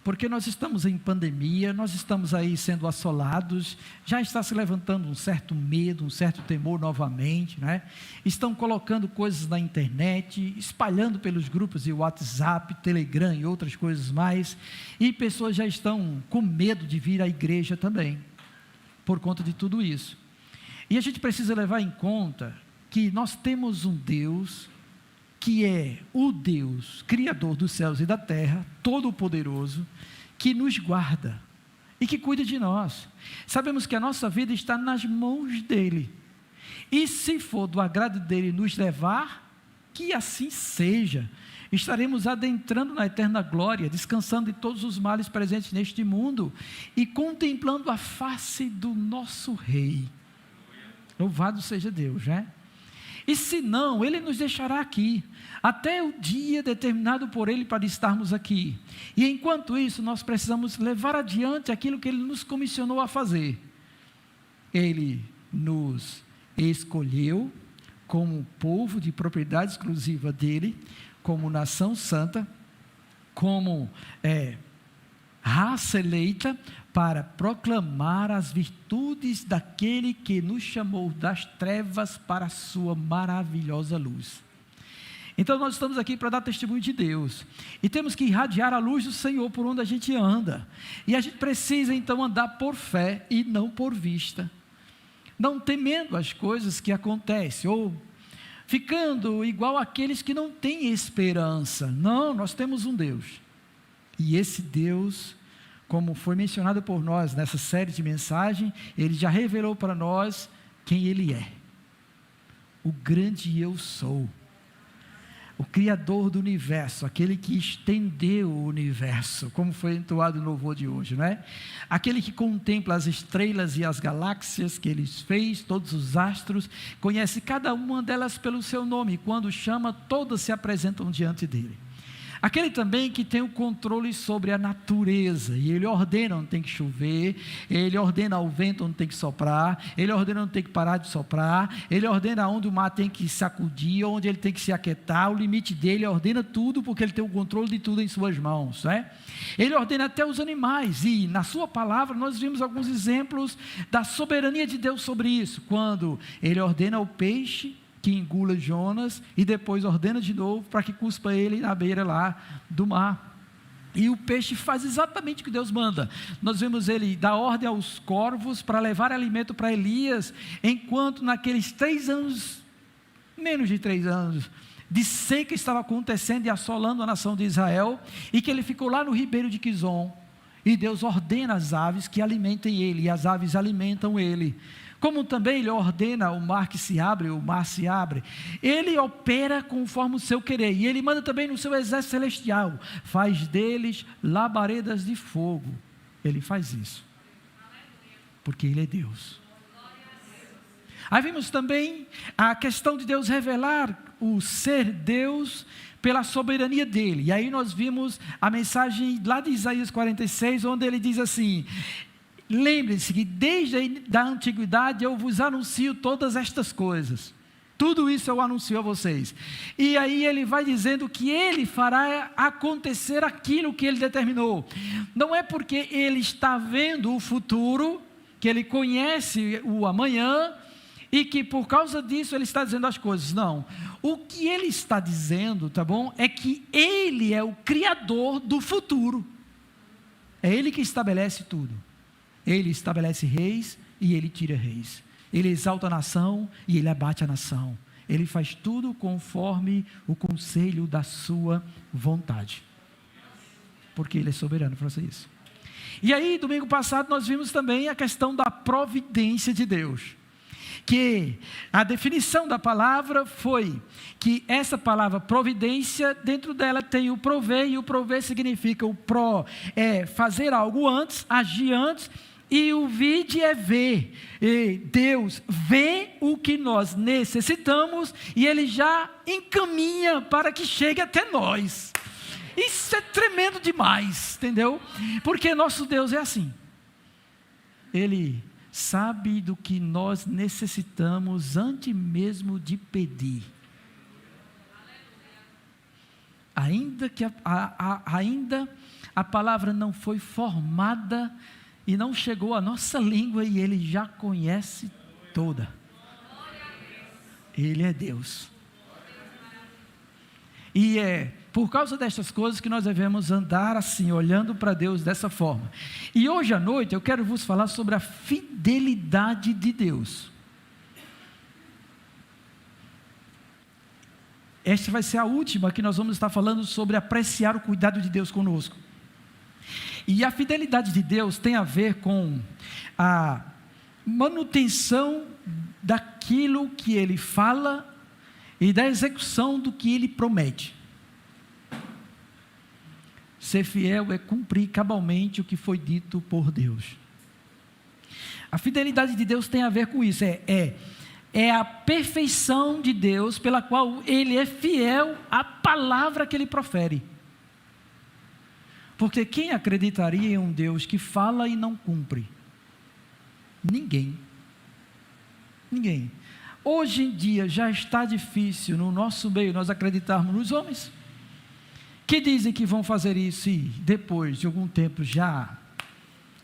A: porque nós estamos em pandemia, nós estamos aí sendo assolados, já está se levantando um certo medo, um certo temor novamente, né? Estão colocando coisas na internet, espalhando pelos grupos de WhatsApp, Telegram e outras coisas mais, e pessoas já estão com medo de vir à igreja também, por conta de tudo isso. E a gente precisa levar em conta que nós temos um Deus que é o Deus, Criador dos céus e da terra, Todo-Poderoso, que nos guarda e que cuida de nós. Sabemos que a nossa vida está nas mãos dEle, e se for do agrado dEle nos levar, que assim seja. Estaremos adentrando na eterna glória, descansando de todos os males presentes neste mundo, e contemplando a face do nosso Rei. Louvado seja Deus, né? E se não, Ele nos deixará aqui, até o dia determinado por Ele para estarmos aqui. E enquanto isso, nós precisamos levar adiante aquilo que Ele nos comissionou a fazer. Ele nos escolheu como povo de propriedade exclusiva dEle, como nação santa, como raça eleita, para proclamar as virtudes daquele que nos chamou das trevas para a sua maravilhosa luz. Então nós estamos aqui para dar testemunho de Deus, e temos que irradiar a luz do Senhor por onde a gente anda, e a gente precisa então andar por fé e não por vista, não temendo as coisas que acontecem, ou ficando igual àqueles que não têm esperança. Não, nós temos um Deus, e esse Deus, como foi mencionado por nós nessa série de mensagens, Ele já revelou para nós quem Ele é, o grande eu sou, o Criador do universo, aquele que estendeu o universo, como foi entoado no louvor de hoje, não é? Aquele que contempla as estrelas e as galáxias que Ele fez, todos os astros, conhece cada uma delas pelo seu nome, e quando chama, todas se apresentam diante dEle. Aquele também que tem o controle sobre a natureza, e ele ordena onde tem que chover, ele ordena o vento onde tem que soprar, ele ordena onde tem que parar de soprar, ele ordena onde o mar tem que sacudir, onde ele tem que se aquietar, o limite dele, ordena tudo, porque ele tem o controle de tudo em suas mãos, né? Ele ordena até os animais, e na sua palavra nós vimos alguns exemplos da soberania de Deus sobre isso, quando ele ordena o peixe que engula Jonas, e depois ordena de novo para que cuspa ele na beira lá do mar, e o peixe faz exatamente o que Deus manda. Nós vemos ele dar ordem aos corvos para levar alimento para Elias, enquanto naqueles 3 anos, menos de 3 anos, de seca estava acontecendo e assolando a nação de Israel, e que ele ficou lá no ribeiro de Quizon, e Deus ordena às aves que alimentem ele, e as aves alimentam ele. Como também ele ordena o mar que se abre, o mar se abre. Ele opera conforme o seu querer, e ele manda também no seu exército celestial, faz deles labaredas de fogo. Ele faz isso, porque ele é Deus. Aí vimos também a questão de Deus revelar o ser Deus pela soberania dele, e aí nós vimos a mensagem lá de Isaías 46, onde ele diz assim: lembre-se que desde a antiguidade eu vos anuncio todas estas coisas. Tudo isso eu anuncio a vocês. E aí ele vai dizendo que ele fará acontecer aquilo que ele determinou. Não é porque ele está vendo o futuro, que ele conhece o amanhã, e que por causa disso ele está dizendo as coisas. Não. O que ele está dizendo, tá bom? É que ele é o criador do futuro. É ele que estabelece tudo. Ele estabelece reis e ele tira reis. Ele exalta a nação e ele abate a nação. Ele faz tudo conforme o conselho da sua vontade. Porque ele é soberano para fazer isso. E aí, domingo passado, nós vimos também a questão da providência de Deus. Que a definição da palavra foi que essa palavra providência, dentro dela tem o prover, e o prover significa o pro, é fazer algo antes, agir antes, e o vide é ver. E Deus vê o que nós necessitamos e Ele já encaminha para que chegue até nós. Isso é tremendo demais, entendeu? Porque nosso Deus é assim. Ele sabe do que nós necessitamos antes mesmo de pedir. Ainda que ainda a palavra não foi formada e não chegou à nossa língua, e Ele já conhece toda. Ele é Deus. E é por causa destas coisas que nós devemos andar assim, olhando para Deus dessa forma. E hoje à noite eu quero vos falar sobre a fidelidade de Deus. Esta vai ser a última que nós vamos estar falando sobre apreciar o cuidado de Deus conosco. E a fidelidade de Deus tem a ver com a manutenção daquilo que Ele fala e da execução do que Ele promete. Ser fiel é cumprir cabalmente o que foi dito por Deus. A fidelidade de Deus tem a ver com isso, é a perfeição de Deus pela qual Ele é fiel à palavra que Ele profere. Porque quem acreditaria em um Deus que fala e não cumpre? Ninguém. Ninguém. Hoje em dia já está difícil no nosso meio nós acreditarmos nos homens, que dizem que vão fazer isso e depois de algum tempo já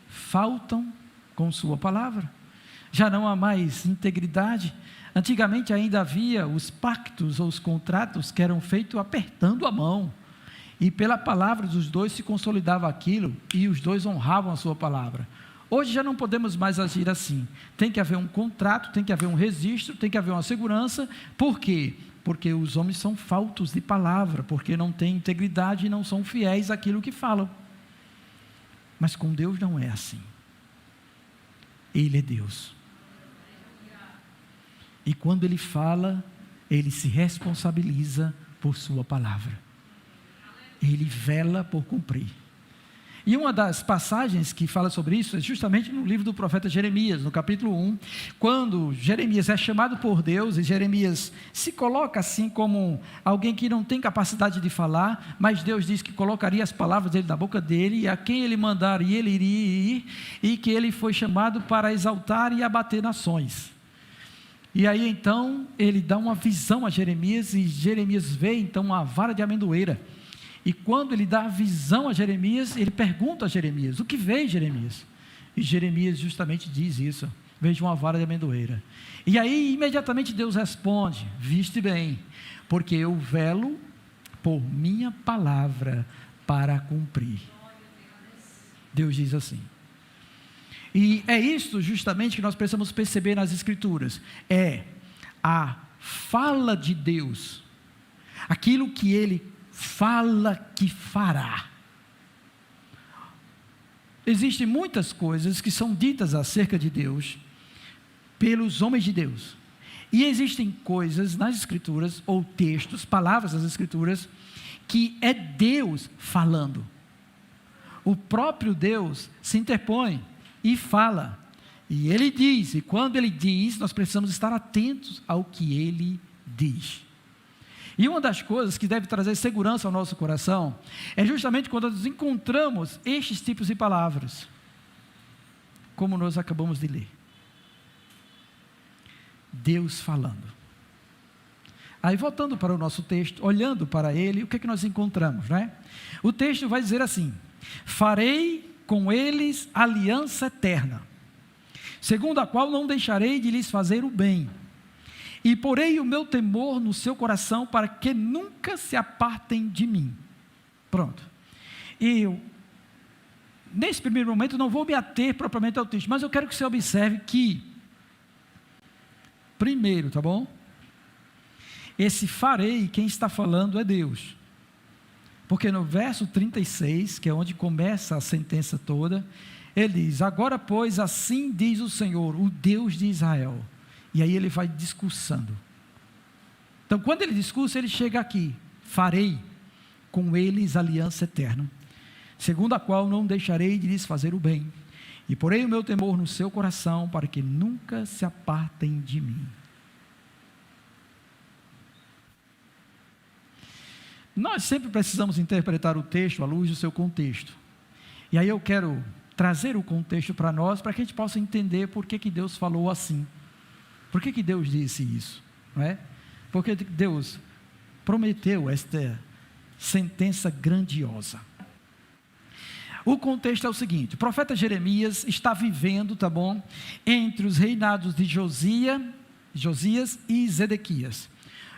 A: faltam com sua palavra. Já não há mais integridade. Antigamente ainda havia os pactos ou os contratos que eram feitos apertando a mão. E pela palavra dos dois se consolidava aquilo, e os dois honravam a sua palavra. Hoje já não podemos mais agir assim. Tem que haver um contrato, tem que haver um registro, tem que haver uma segurança. Por quê? Porque os homens são faltos de palavra, porque não têm integridade e não são fiéis àquilo que falam. Mas com Deus não é assim. Ele é Deus. E quando Ele fala, Ele se responsabiliza por sua palavra. Ele vela por cumprir. E uma das passagens que fala sobre isso é justamente no livro do profeta Jeremias, no capítulo 1, quando Jeremias é chamado por Deus, e Jeremias se coloca assim como alguém que não tem capacidade de falar, mas Deus diz que colocaria as palavras dele na boca dele, e a quem ele mandaria ele iria ir, e que ele foi chamado para exaltar e abater nações. E aí então ele dá uma visão a Jeremias, e Jeremias vê então uma vara de amendoeira. E quando ele dá a visão a Jeremias, ele pergunta a Jeremias: o que vê, Jeremias? E Jeremias justamente diz isso: vejo uma vara de amendoeira. E aí imediatamente Deus responde: viste bem, porque eu velo por minha palavra para cumprir. Deus diz assim. E é isso justamente que nós precisamos perceber nas Escrituras: é a fala de Deus, aquilo que Ele fala que fará. Existem muitas coisas que são ditas acerca de Deus pelos homens de Deus, e existem coisas nas Escrituras, ou textos, palavras das Escrituras, que é Deus falando. O próprio Deus se interpõe e fala, e Ele diz, e quando Ele diz, nós precisamos estar atentos ao que Ele diz. E uma das coisas que deve trazer segurança ao nosso coração é justamente quando nós encontramos estes tipos de palavras, como nós acabamos de ler. Deus falando. Aí voltando para o nosso texto, olhando para ele, o que é que nós encontramos, né? O texto vai dizer assim: farei com eles aliança eterna, segundo a qual não deixarei de lhes fazer o bem, e porei o meu temor no seu coração, para que nunca se apartem de mim. Pronto. E eu, nesse primeiro momento, não vou me ater propriamente ao texto, mas eu quero que você observe que, primeiro, tá bom? Esse farei, quem está falando é Deus. Porque no verso 36, que é onde começa a sentença toda, ele diz: agora, pois, assim diz o Senhor, o Deus de Israel. E aí ele vai discursando. Então, quando ele discursa, ele chega aqui: farei com eles aliança eterna, segundo a qual não deixarei de lhes fazer o bem, e porei o meu temor no seu coração, para que nunca se apartem de mim. Nós sempre precisamos interpretar o texto à luz do seu contexto. E aí eu quero trazer o contexto para nós, para que a gente possa entender por que Deus falou assim. Por que Deus disse isso? Não é? Porque Deus prometeu esta sentença grandiosa. O contexto é o seguinte: o profeta Jeremias está vivendo, tá bom, entre os reinados de Josias e Zedequias.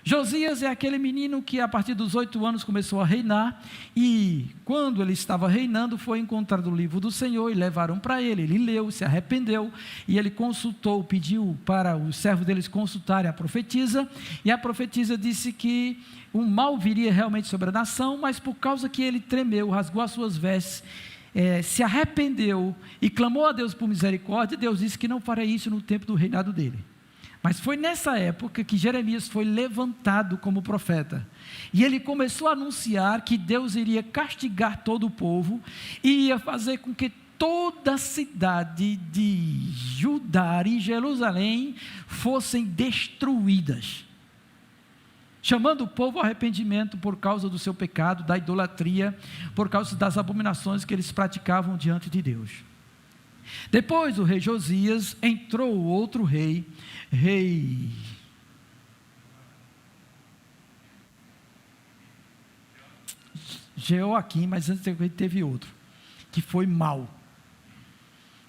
A: Josias é aquele menino que a partir dos 8 anos começou a reinar, e quando ele estava reinando, foi encontrado o livro do Senhor e levaram para ele. Ele leu, se arrependeu, e ele consultou, pediu para os servos deles consultarem a profetisa, e a profetisa disse que o mal viria realmente sobre a nação, mas por causa que ele tremeu, rasgou as suas vestes, se arrependeu e clamou a Deus por misericórdia, Deus disse que não faria isso no tempo do reinado dele. Mas foi nessa época que Jeremias foi levantado como profeta, e ele começou a anunciar que Deus iria castigar todo o povo, e ia fazer com que toda a cidade de Judá e Jerusalém fossem destruídas, chamando o povo ao arrependimento por causa do seu pecado, da idolatria, por causa das abominações que eles praticavam diante de Deus. Depois do rei Josias, entrou outro rei Jeoaquim, mas antes teve outro, que foi mau,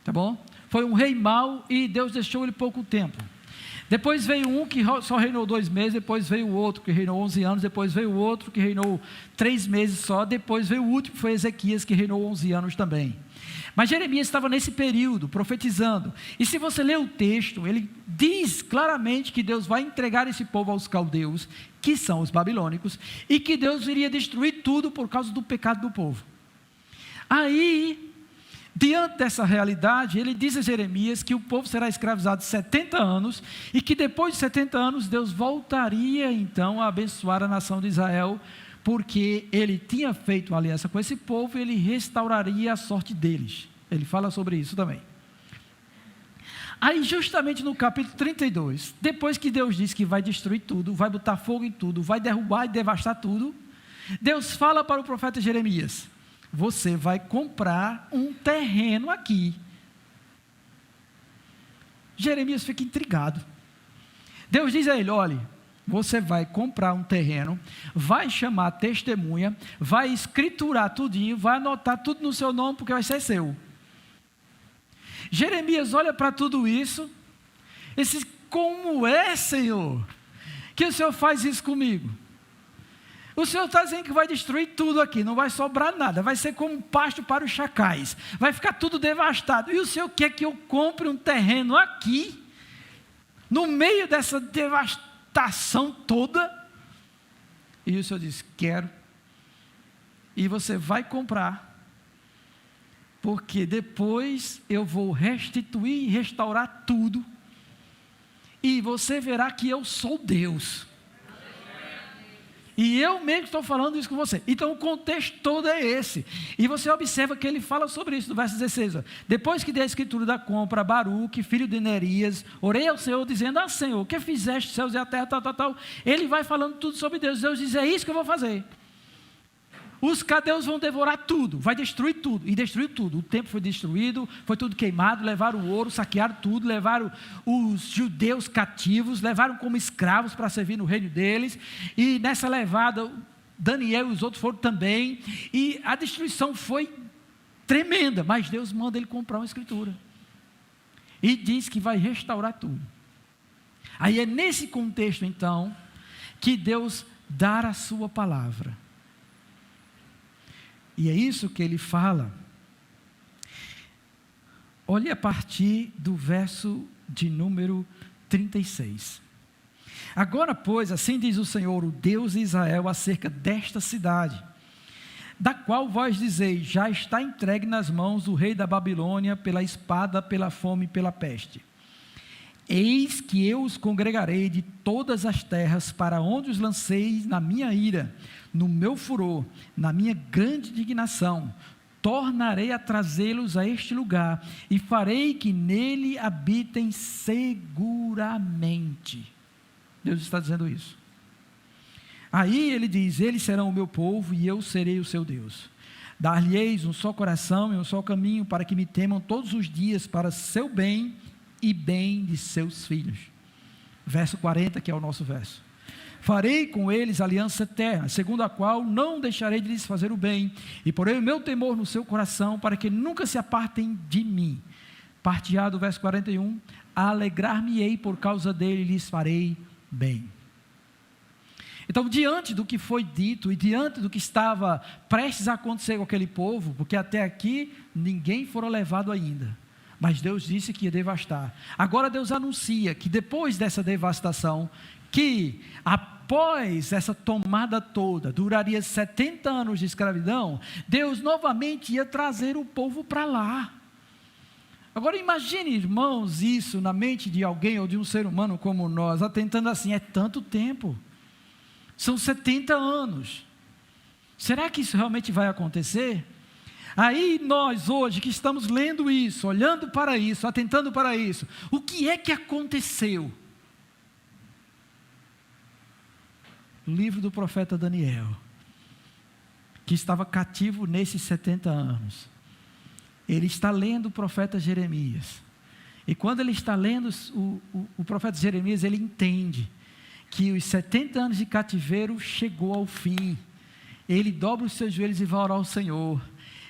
A: tá bom? Foi um rei mau, e Deus deixou ele pouco tempo. Depois veio um que só reinou 2 meses, depois veio o outro que reinou 11 anos, depois veio o outro que reinou 3 meses só, depois veio o último, que foi Ezequias, que reinou 11 anos também. Mas Jeremias estava nesse período, profetizando, e se você ler o texto, ele diz claramente que Deus vai entregar esse povo aos caldeus, que são os babilônicos, e que Deus iria destruir tudo por causa do pecado do povo. Aí, diante dessa realidade, ele diz a Jeremias que o povo será escravizado 70 anos, e que depois de 70 anos, Deus voltaria então a abençoar a nação de Israel, porque ele tinha feito uma aliança com esse povo e ele restauraria a sorte deles. Ele fala sobre isso também. Aí justamente no capítulo 32, depois que Deus diz que vai destruir tudo, vai botar fogo em tudo, vai derrubar e devastar tudo, Deus fala para o profeta Jeremias: você vai comprar um terreno aqui. Jeremias fica intrigado. Deus diz a ele: olha, você vai comprar um terreno, vai chamar a testemunha, vai escriturar tudinho, vai anotar tudo no seu nome, porque vai ser seu. Jeremias olha para tudo isso e diz: como é, Senhor, que o Senhor faz isso comigo? O Senhor está dizendo que vai destruir tudo aqui, não vai sobrar nada, vai ser como pasto para os chacais, vai ficar tudo devastado. E o Senhor quer que eu compre um terreno aqui, no meio dessa devastação toda? E o Senhor diz: quero. E você vai comprar, porque depois eu vou restituir e restaurar tudo, e você verá que eu sou Deus. E eu mesmo estou falando isso com você. Então o contexto todo é esse. E você observa que ele fala sobre isso no verso 16. Ó. Depois que deu a escritura da compra, Baruque, filho de Nerias, orei ao Senhor dizendo: ah, Senhor, o que fizeste os céus e a terra, tal, tal, tal. Ele vai falando tudo sobre Deus. Deus diz: é isso que eu vou fazer. Os caldeus vão devorar tudo, vai destruir tudo, e destruiu tudo. O templo foi destruído, foi tudo queimado, levaram o ouro, saquearam tudo, levaram os judeus cativos, levaram como escravos para servir no reino deles, e nessa levada, Daniel e os outros foram também, e a destruição foi tremenda, mas Deus manda ele comprar uma escritura, e diz que vai restaurar tudo. Aí é nesse contexto então, que Deus dá a sua palavra. E é isso que ele fala. Olhe a partir do verso de número 36. Agora, pois, assim diz o Senhor, o Deus de Israel, acerca desta cidade, da qual vós dizeis: já está entregue nas mãos do rei da Babilônia, pela espada, pela fome e pela peste. Eis que eu os congregarei de todas as terras para onde os lancei na minha ira, no meu furor, na minha grande indignação. Tornarei a trazê-los a este lugar e farei que nele habitem seguramente. Deus está dizendo isso. Aí ele diz: eles serão o meu povo e eu serei o seu Deus. Dar-lhes um só coração e um só caminho, para que me temam todos os dias, para seu bem e bem de seus filhos. Verso 40, que é o nosso verso. Farei com eles aliança eterna, segundo a qual não deixarei de lhes fazer o bem, e porei o meu temor no seu coração, para que nunca se apartem de mim. Parteado, verso 41, alegrar-me-ei por causa dele, e lhes farei bem. Então, diante do que foi dito, e diante do que estava prestes a acontecer com aquele povo, porque até aqui ninguém fora levado ainda, mas Deus disse que ia devastar. Agora Deus anuncia que depois dessa devastação, que após essa tomada toda, duraria 70 anos de escravidão, Deus novamente ia trazer o povo para lá. Agora imagine, irmãos, isso na mente de alguém ou de um ser humano como nós, atentando assim: é tanto tempo, são 70 anos, será que isso realmente vai acontecer? Aí nós hoje que estamos lendo isso, olhando para isso, atentando para isso, o que é que aconteceu? O livro do profeta Daniel, que estava cativo nesses 70 anos, ele está lendo o profeta Jeremias, e quando ele está lendo o profeta Jeremias, ele entende que os 70 anos de cativeiro chegou ao fim. Ele dobra os seus joelhos e vai orar ao Senhor,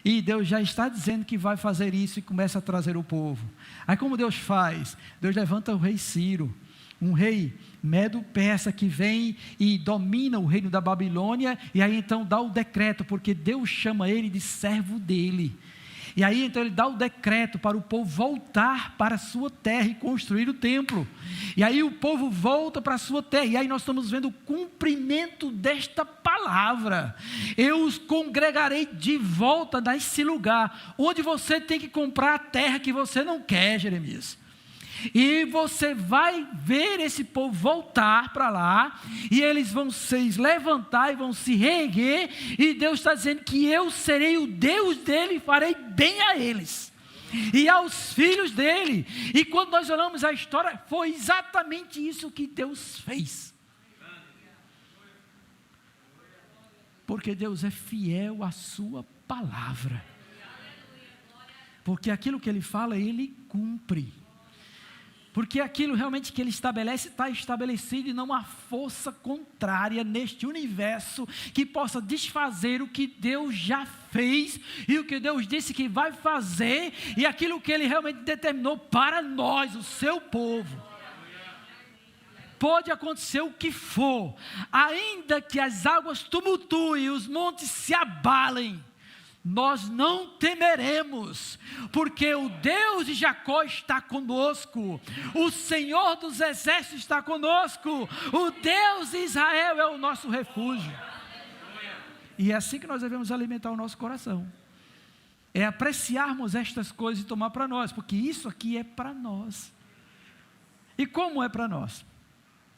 A: e Deus já está dizendo que vai fazer isso, e começa a trazer o povo. Aí como Deus faz? Deus levanta o rei Ciro, um rei medo-persa, que vem e domina o reino da Babilônia, e aí então dá o decreto, porque Deus chama ele de servo dele, e aí então ele dá o decreto para o povo voltar para a sua terra e construir o templo, e aí o povo volta para a sua terra, e aí nós estamos vendo o cumprimento desta palavra: eu os congregarei de volta nesse lugar, onde você tem que comprar a terra que você não quer, Jeremias. E você vai ver esse povo voltar para lá, e eles vão se levantar e vão se reerguer, e Deus está dizendo que eu serei o Deus dele e farei bem a eles, e aos filhos dele. E quando nós olhamos a história, foi exatamente isso que Deus fez. Porque Deus é fiel à sua palavra. Porque aquilo que ele fala, ele cumpre. Porque aquilo realmente que ele estabelece, está estabelecido, e não há força contrária neste universo que possa desfazer o que Deus já fez, e o que Deus disse que vai fazer, e aquilo que ele realmente determinou para nós, o seu povo. Pode acontecer o que for, ainda que as águas tumultuem, os montes se abalem, nós não temeremos, porque o Deus de Jacó está conosco, o Senhor dos exércitos está conosco, o Deus de Israel é o nosso refúgio. E é assim que nós devemos alimentar o nosso coração, é apreciarmos estas coisas e tomar para nós, porque isso aqui é para nós. E como é para nós?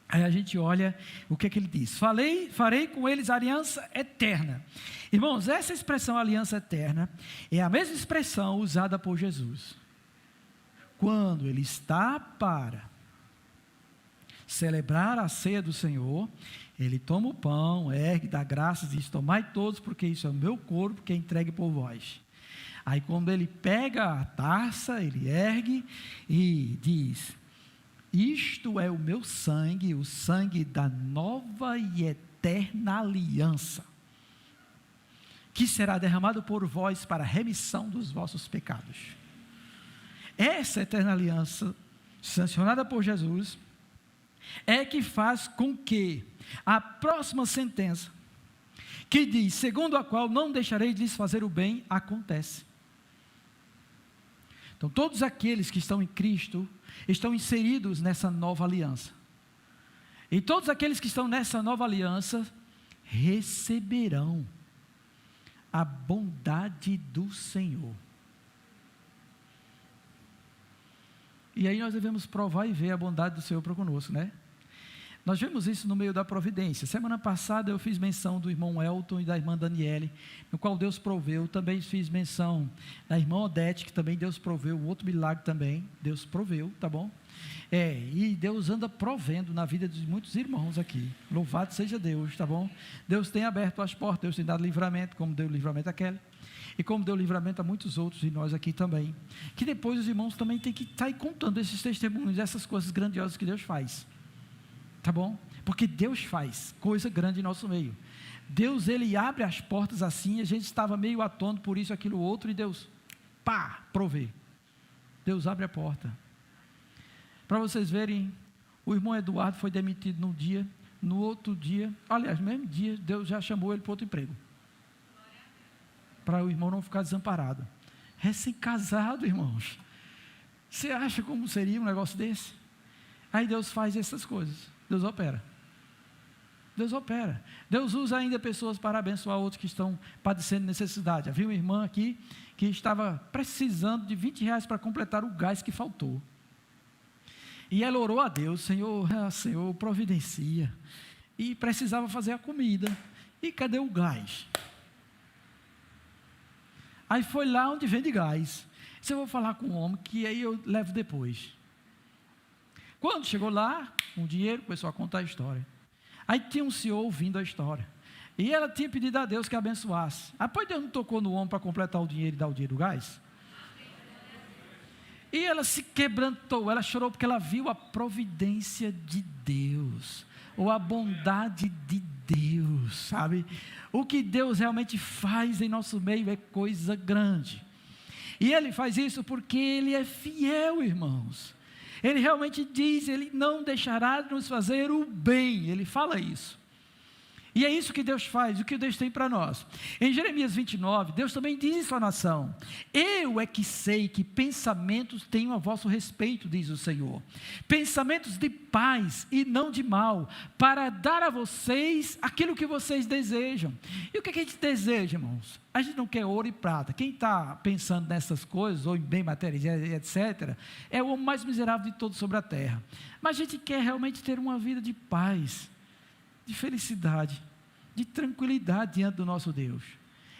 A: Aí a gente olha o que ele diz: farei com eles aliança eterna. Irmãos, essa expressão aliança eterna é a mesma expressão usada por Jesus. Quando ele está para celebrar a ceia do Senhor, ele toma o pão, ergue, dá graças e diz: tomai todos, porque isso é o meu corpo que é entregue por vós. Aí quando ele pega a taça, ele ergue e diz: isto é o meu sangue, o sangue da nova e eterna aliança, que será derramado por vós para a remissão dos vossos pecados. Essa eterna aliança, sancionada por Jesus, é que faz com que a próxima sentença, que diz, segundo a qual não deixarei de lhes fazer o bem, acontece. Então todos aqueles que estão em Cristo estão inseridos nessa nova aliança, e todos aqueles que estão nessa nova aliança receberão a bondade do Senhor. E aí nós devemos provar e ver a bondade do Senhor para conosco, né? Nós vemos isso no meio da providência. Semana passada eu fiz menção do irmão Elton e da irmã Daniele, no qual Deus proveu. Também fiz menção da irmã Odete, que também Deus proveu, um outro milagre também, Deus proveu, tá bom? E Deus anda provendo na vida de muitos irmãos aqui, louvado seja Deus, tá bom? Deus tem aberto as portas, Deus tem dado livramento, como deu livramento a Kelly, e como deu livramento a muitos outros, e nós aqui também, que depois os irmãos também têm que estar contando esses testemunhos, essas coisas grandiosas que Deus faz. Tá bom? Porque Deus faz coisa grande em nosso meio. Deus, ele abre as portas assim, a gente estava meio atônito por isso, aquilo, outro, e Deus, provê. Deus abre a porta. Para vocês verem, o irmão Eduardo foi demitido num dia, no outro dia, aliás, no mesmo dia, Deus já chamou ele para outro emprego. Para o irmão não ficar desamparado. Recém-casado, irmãos. Você acha como seria um negócio desse? Aí Deus faz essas coisas. Deus opera. Deus opera. Deus usa ainda pessoas para abençoar outros que estão padecendo necessidade. Havia uma irmã aqui que estava precisando de R$20 para completar o gás que faltou. E ela orou a Deus: Senhor, Senhor, providencia. E precisava fazer a comida. E cadê o gás? Aí foi lá onde vende gás. Se eu vou falar com o homem, que aí eu levo depois. Quando chegou lá, com o dinheiro, começou a contar a história. Aí tinha um senhor ouvindo a história. E ela tinha pedido a Deus que abençoasse. Depois Deus não tocou no homem para completar o dinheiro e dar o dinheiro do gás? E ela se quebrantou, ela chorou porque ela viu a providência de Deus, ou a bondade de Deus, sabe? O que Deus realmente faz em nosso meio é coisa grande. E Ele faz isso porque Ele é fiel, irmãos. Ele realmente diz, Ele não deixará de nos fazer o bem, Ele fala isso. E é isso que Deus faz, o que Deus tem para nós. Em Jeremias 29, Deus também diz isso à nação: eu é que sei que pensamentos tenho a vosso respeito, diz o Senhor, pensamentos de paz e não de mal, para dar a vocês aquilo que vocês desejam. E o que a gente deseja, irmãos? A gente não quer ouro e prata. Quem está pensando nessas coisas, ou em bem materiais, etc., é o homem mais miserável de todos sobre a terra. Mas a gente quer realmente ter uma vida de paz, de felicidade, de tranquilidade diante do nosso Deus.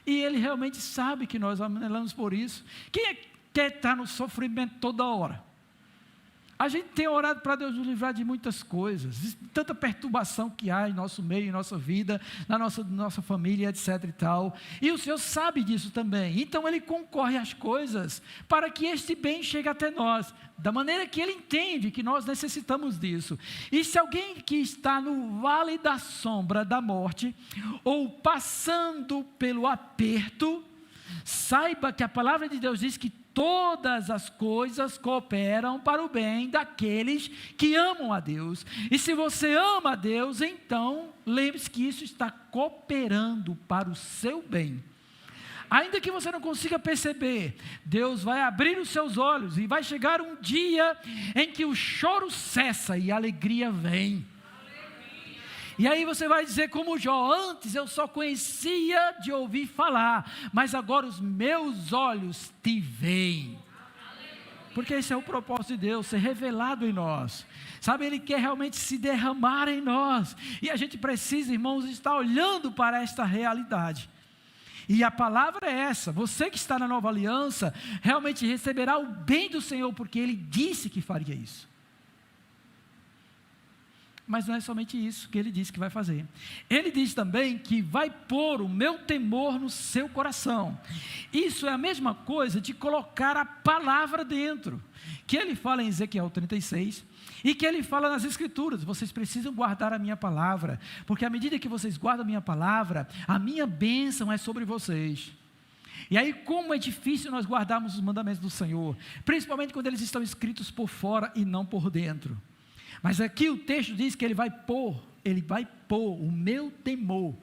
A: E Ele realmente sabe que nós anelamos por isso. Quem é que quer estar no sofrimento toda hora? A gente tem orado para Deus nos livrar de muitas coisas, tanta perturbação que há em nosso meio, em nossa vida, na nossa família, etc. e tal. E o Senhor sabe disso também. Então Ele concorre às coisas para que este bem chegue até nós, da maneira que Ele entende que nós necessitamos disso. E se alguém que está no vale da sombra da morte, ou passando pelo aperto, saiba que a palavra de Deus diz que todas as coisas cooperam para o bem daqueles que amam a Deus. E se você ama a Deus, então lembre-se que isso está cooperando para o seu bem. Ainda que você não consiga perceber, Deus vai abrir os seus olhos e vai chegar um dia em que o choro cessa e a alegria vem. E aí você vai dizer como Jó: antes eu só conhecia de ouvir falar, mas agora os meus olhos te veem. Porque esse é o propósito de Deus, ser revelado em nós. Sabe, Ele quer realmente se derramar em nós. E a gente precisa, irmãos, estar olhando para esta realidade. E a palavra é essa: você que está na nova aliança, realmente receberá o bem do Senhor, porque Ele disse que faria isso. Mas não é somente isso que Ele disse que vai fazer. Ele diz também que vai pôr o meu temor no seu coração. Isso é a mesma coisa de colocar a palavra dentro, que Ele fala em Ezequiel 36, e que Ele fala nas Escrituras: vocês precisam guardar a minha palavra, porque à medida que vocês guardam a minha palavra, a minha bênção é sobre vocês. E aí, como é difícil nós guardarmos os mandamentos do Senhor, principalmente quando eles estão escritos por fora e não por dentro. Mas aqui o texto diz que Ele vai pôr o meu temor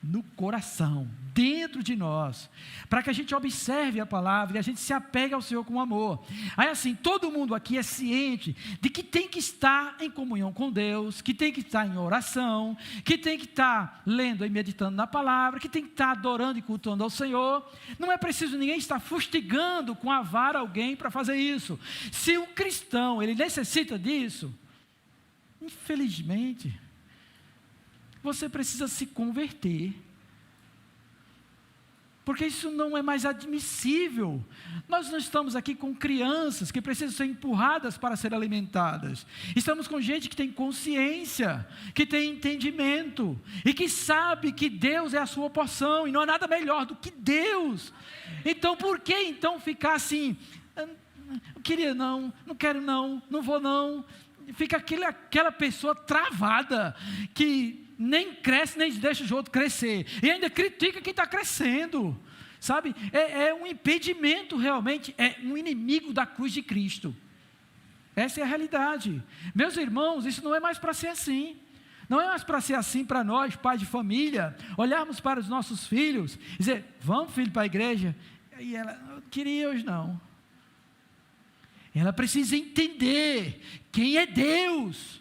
A: no coração, dentro de nós, para que a gente observe a palavra e a gente se apegue ao Senhor com amor. Aí assim, todo mundo aqui é ciente de que tem que estar em comunhão com Deus, que tem que estar em oração, que tem que estar lendo e meditando na palavra, que tem que estar adorando e cultuando ao Senhor. Não é preciso ninguém estar fustigando com a vara alguém para fazer isso. Se um cristão, ele necessita disso, infelizmente, você precisa se converter, porque isso não é mais admissível. Nós não estamos aqui com crianças que precisam ser empurradas para ser alimentadas. Estamos com gente que tem consciência, que tem entendimento e que sabe que Deus é a sua porção e não há nada melhor do que Deus. Então, por que então ficar assim? Não queria não quero não vou não. Fica aquela pessoa travada, que nem cresce, nem deixa o outro crescer, e ainda critica quem está crescendo, sabe? É um impedimento realmente, é um inimigo da cruz de Cristo. Essa é a realidade. Meus irmãos, isso não é mais para ser assim. Não é mais para ser assim para nós, pais de família, olharmos para os nossos filhos e dizer: vamos, filho, para a igreja. E ela: não queria hoje não. Ela precisa entender quem é Deus,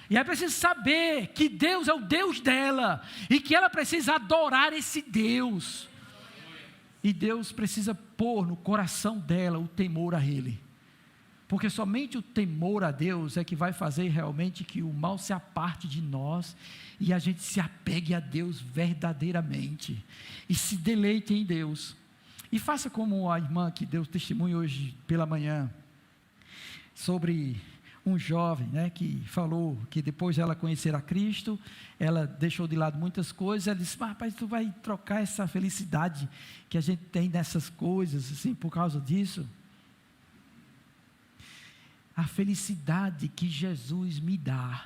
A: e ela precisa saber que Deus é o Deus dela, e que ela precisa adorar esse Deus, e Deus precisa pôr no coração dela o temor a Ele, porque somente o temor a Deus é que vai fazer realmente que o mal se aparte de nós, e a gente se apegue a Deus verdadeiramente, e se deleite em Deus. E faça como a irmã que deu testemunho hoje pela manhã, sobre um jovem, que falou que depois de ela conhecer a Cristo, ela deixou de lado muitas coisas. Ela disse: mas rapaz, tu vai trocar essa felicidade que a gente tem nessas coisas, assim, por causa disso? A felicidade que Jesus me dá,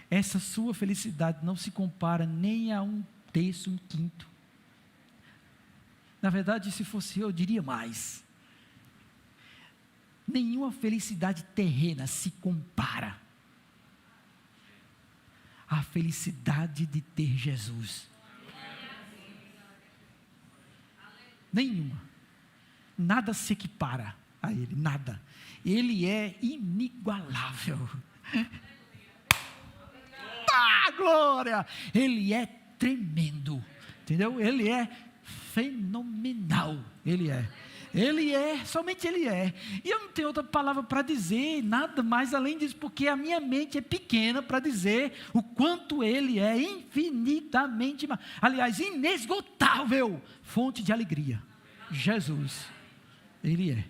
A: essa sua felicidade não se compara nem a 1/3, 1/5. Na verdade, se fosse eu diria mais. Nenhuma felicidade terrena se compara a felicidade de ter Jesus. Nenhuma. Nada se equipara a Ele, nada. Ele é inigualável. Ah, glória! Ele é tremendo, entendeu? Ele é fenomenal, Ele é, somente Ele é, e eu não tenho outra palavra para dizer, nada mais além disso, porque a minha mente é pequena para dizer o quanto Ele é infinitamente, aliás, inesgotável, fonte de alegria. Jesus, Ele é,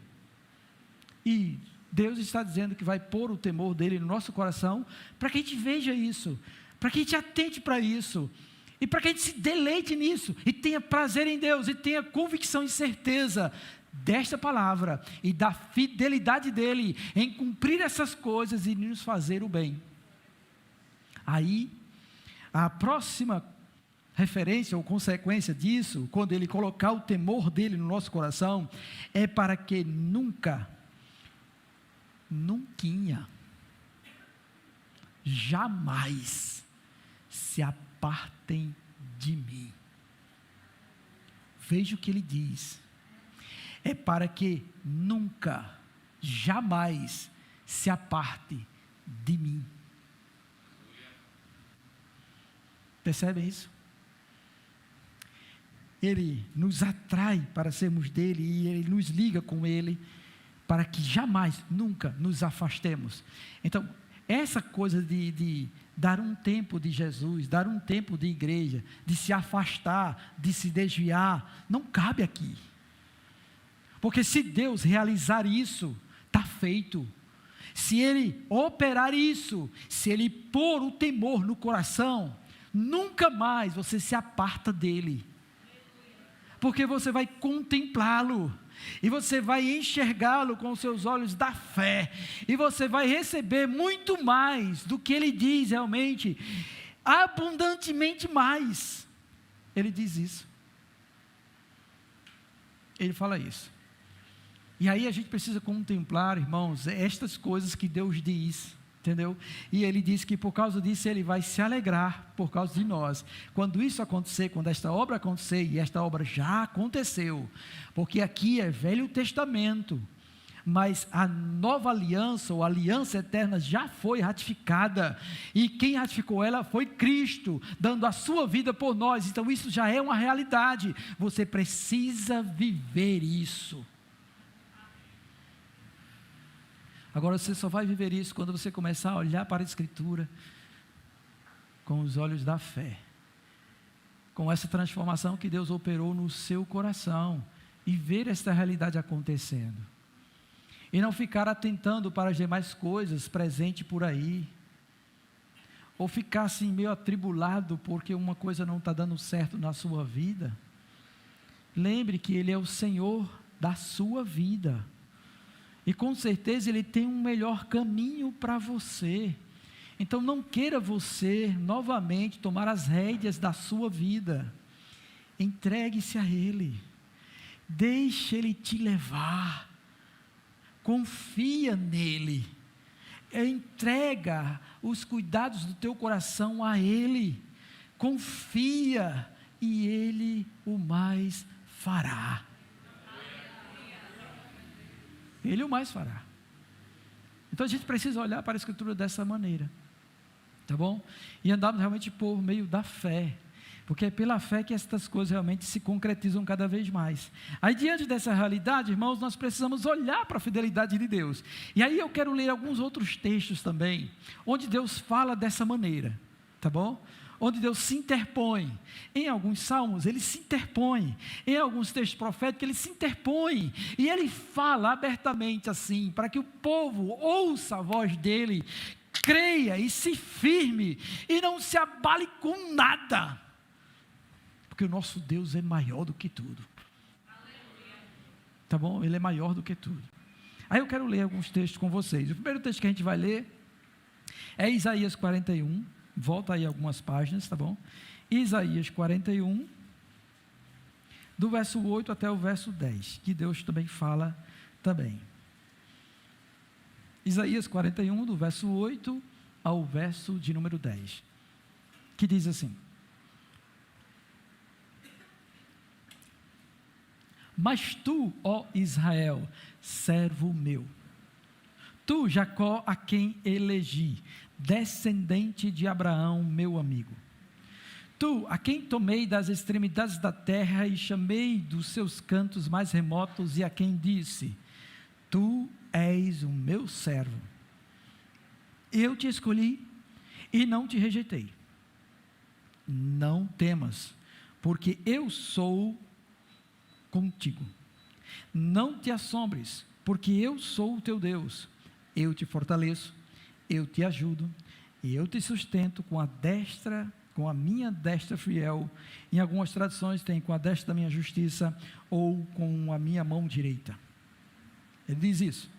A: e Deus está dizendo que vai pôr o temor dEle no nosso coração, para que a gente veja isso, para que a gente atente para isso, e para que a gente se deleite nisso, e tenha prazer em Deus, e tenha convicção e certeza desta palavra, e da fidelidade dEle, em cumprir essas coisas, e nos fazer o bem. Aí, a próxima referência ou consequência disso, quando Ele colocar o temor dEle no nosso coração, é para que nunca, jamais se apartem de mim. Veja o que Ele diz. É para que nunca, jamais se aparte de mim. Percebem isso? Ele nos atrai para sermos dele e Ele nos liga com Ele para que jamais, nunca nos afastemos. Então, essa coisa de dar um tempo de Jesus, dar um tempo de igreja, de se afastar, de se desviar, não cabe aqui. Porque se Deus realizar isso, está feito. Se Ele operar isso, se Ele pôr o temor no coração, nunca mais você se aparta dEle. Porque você vai contemplá-lo, e você vai enxergá-lo com os seus olhos da fé, e você vai receber muito mais do que Ele diz realmente, abundantemente mais. Ele diz isso. Ele fala isso. E aí a gente precisa contemplar, irmãos, estas coisas que Deus diz, entendeu? E Ele diz que por causa disso Ele vai se alegrar por causa de nós. Quando isso acontecer, quando esta obra acontecer, e esta obra já aconteceu, porque aqui é Velho Testamento, mas a nova aliança, ou aliança eterna, já foi ratificada, e quem ratificou ela foi Cristo, dando a sua vida por nós. Então isso já é uma realidade, você precisa viver isso. Agora você só vai viver isso quando você começar a olhar para a Escritura com os olhos da fé, com essa transformação que Deus operou no seu coração, e ver esta realidade acontecendo, e não ficar atentando para as demais coisas presentes por aí, ou ficar assim meio atribulado porque uma coisa não está dando certo na sua vida. Lembre que Ele é o Senhor da sua vida, e com certeza Ele tem um melhor caminho para você. Então não queira você novamente tomar as rédeas da sua vida. Entregue-se a Ele. Deixe Ele te levar. Confia nele. Entrega os cuidados do teu coração a Ele. Confia e Ele o mais fará. Ele o mais fará. Então a gente precisa olhar para a Escritura dessa maneira, tá bom? E andarmos realmente por meio da fé, porque é pela fé que estas coisas realmente se concretizam cada vez mais. Aí diante dessa realidade, irmãos, nós precisamos olhar para a fidelidade de Deus. E aí eu quero ler alguns outros textos também, onde Deus fala dessa maneira, tá bom? Onde Deus se interpõe. Em alguns salmos Ele se interpõe, em alguns textos proféticos Ele se interpõe, e Ele fala abertamente assim, para que o povo ouça a voz dEle, creia e se firme, e não se abale com nada, porque o nosso Deus é maior do que tudo, tá bom? Ele é maior do que tudo. Aí eu quero ler alguns textos com vocês. O primeiro texto que a gente vai ler é Isaías 41, volta aí algumas páginas, tá bom? Isaías 41, do verso 8 até o verso 10, que Deus também fala também. Isaías 41, do verso 8 ao verso de número 10. que diz assim: mas tu, ó Israel, servo meu, tu, Jacó, a quem elegi, descendente de Abraão, meu amigo, tu, a quem tomei das extremidades da terra e chamei dos seus cantos mais remotos, e a quem disse: tu és o meu servo, eu te escolhi e não te rejeitei. Não temas, porque eu sou contigo. Não te assombres, porque eu sou o teu Deus. Eu te fortaleço, eu te ajudo, e eu te sustento com a minha destra fiel. Em algumas traduções tem com a destra da minha justiça, ou com a minha mão direita. Ele diz isso.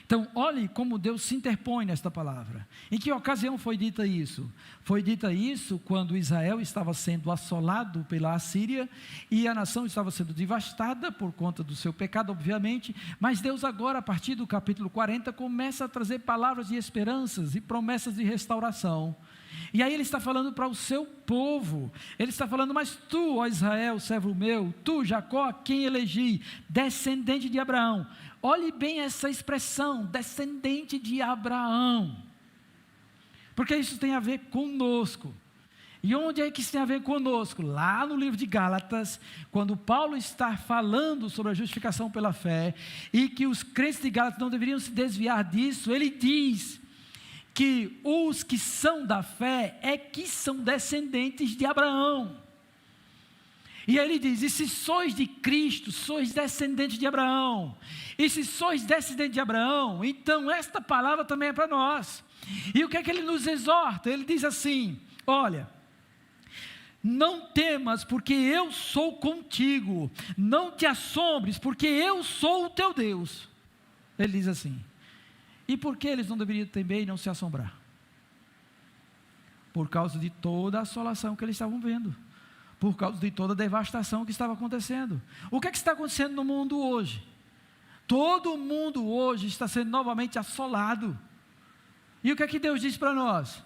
A: Então, olhe como Deus se interpõe nesta palavra. Em que ocasião foi dita isso? Foi dita isso quando Israel estava sendo assolado pela Assíria, e a nação estava sendo devastada por conta do seu pecado, obviamente, mas Deus agora, a partir do capítulo 40, começa a trazer palavras de esperanças e promessas de restauração. E aí ele está falando para o seu povo, ele está falando: mas tu, ó Israel, servo meu, tu, Jacó, a quem elegi, descendente de Abraão. Olhe bem essa expressão, descendente de Abraão, porque isso tem a ver conosco. E onde é que isso tem a ver conosco? Lá no livro de Gálatas, quando Paulo está falando sobre a justificação pela fé, e que os crentes de Gálatas não deveriam se desviar disso, ele diz que os que são da fé é que são descendentes de Abraão. E ele diz: e se sois de Cristo, sois descendentes de Abraão. E se sois descendentes de Abraão, então esta palavra também é para nós. E o que é que ele nos exorta? Ele diz assim: olha, não temas, porque eu sou contigo. Não te assombres, porque eu sou o teu Deus. Ele diz assim. E por que eles não deveriam também não se assombrar? Por causa de toda a assolação que eles estavam vendo, por causa de toda a devastação que estava acontecendo. O que é que está acontecendo no mundo hoje? Todo mundo hoje está sendo novamente assolado. E o que é que Deus diz para nós?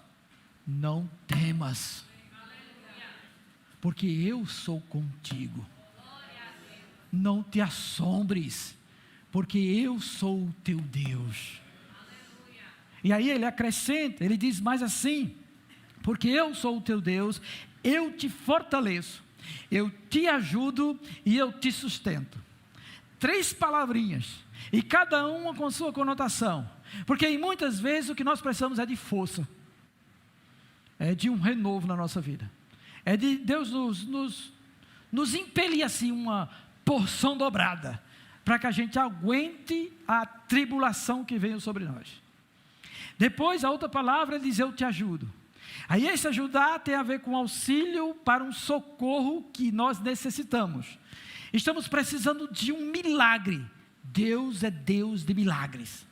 A: Não temas, porque eu sou contigo. Não te assombres, porque eu sou o teu Deus. E aí ele acrescenta, ele diz mais assim: porque eu sou o teu Deus, eu te fortaleço, eu te ajudo e eu te sustento. 3 palavrinhas, e cada uma com sua conotação, porque muitas vezes o que nós precisamos é de força, é de um renovo na nossa vida, é de Deus nos impelir assim uma porção dobrada, para que a gente aguente a tribulação que veio sobre nós. Depois a outra palavra diz: eu te ajudo. Aí esse ajudar tem a ver com auxílio para um socorro que nós necessitamos. Estamos precisando de um milagre. Deus é Deus de milagres.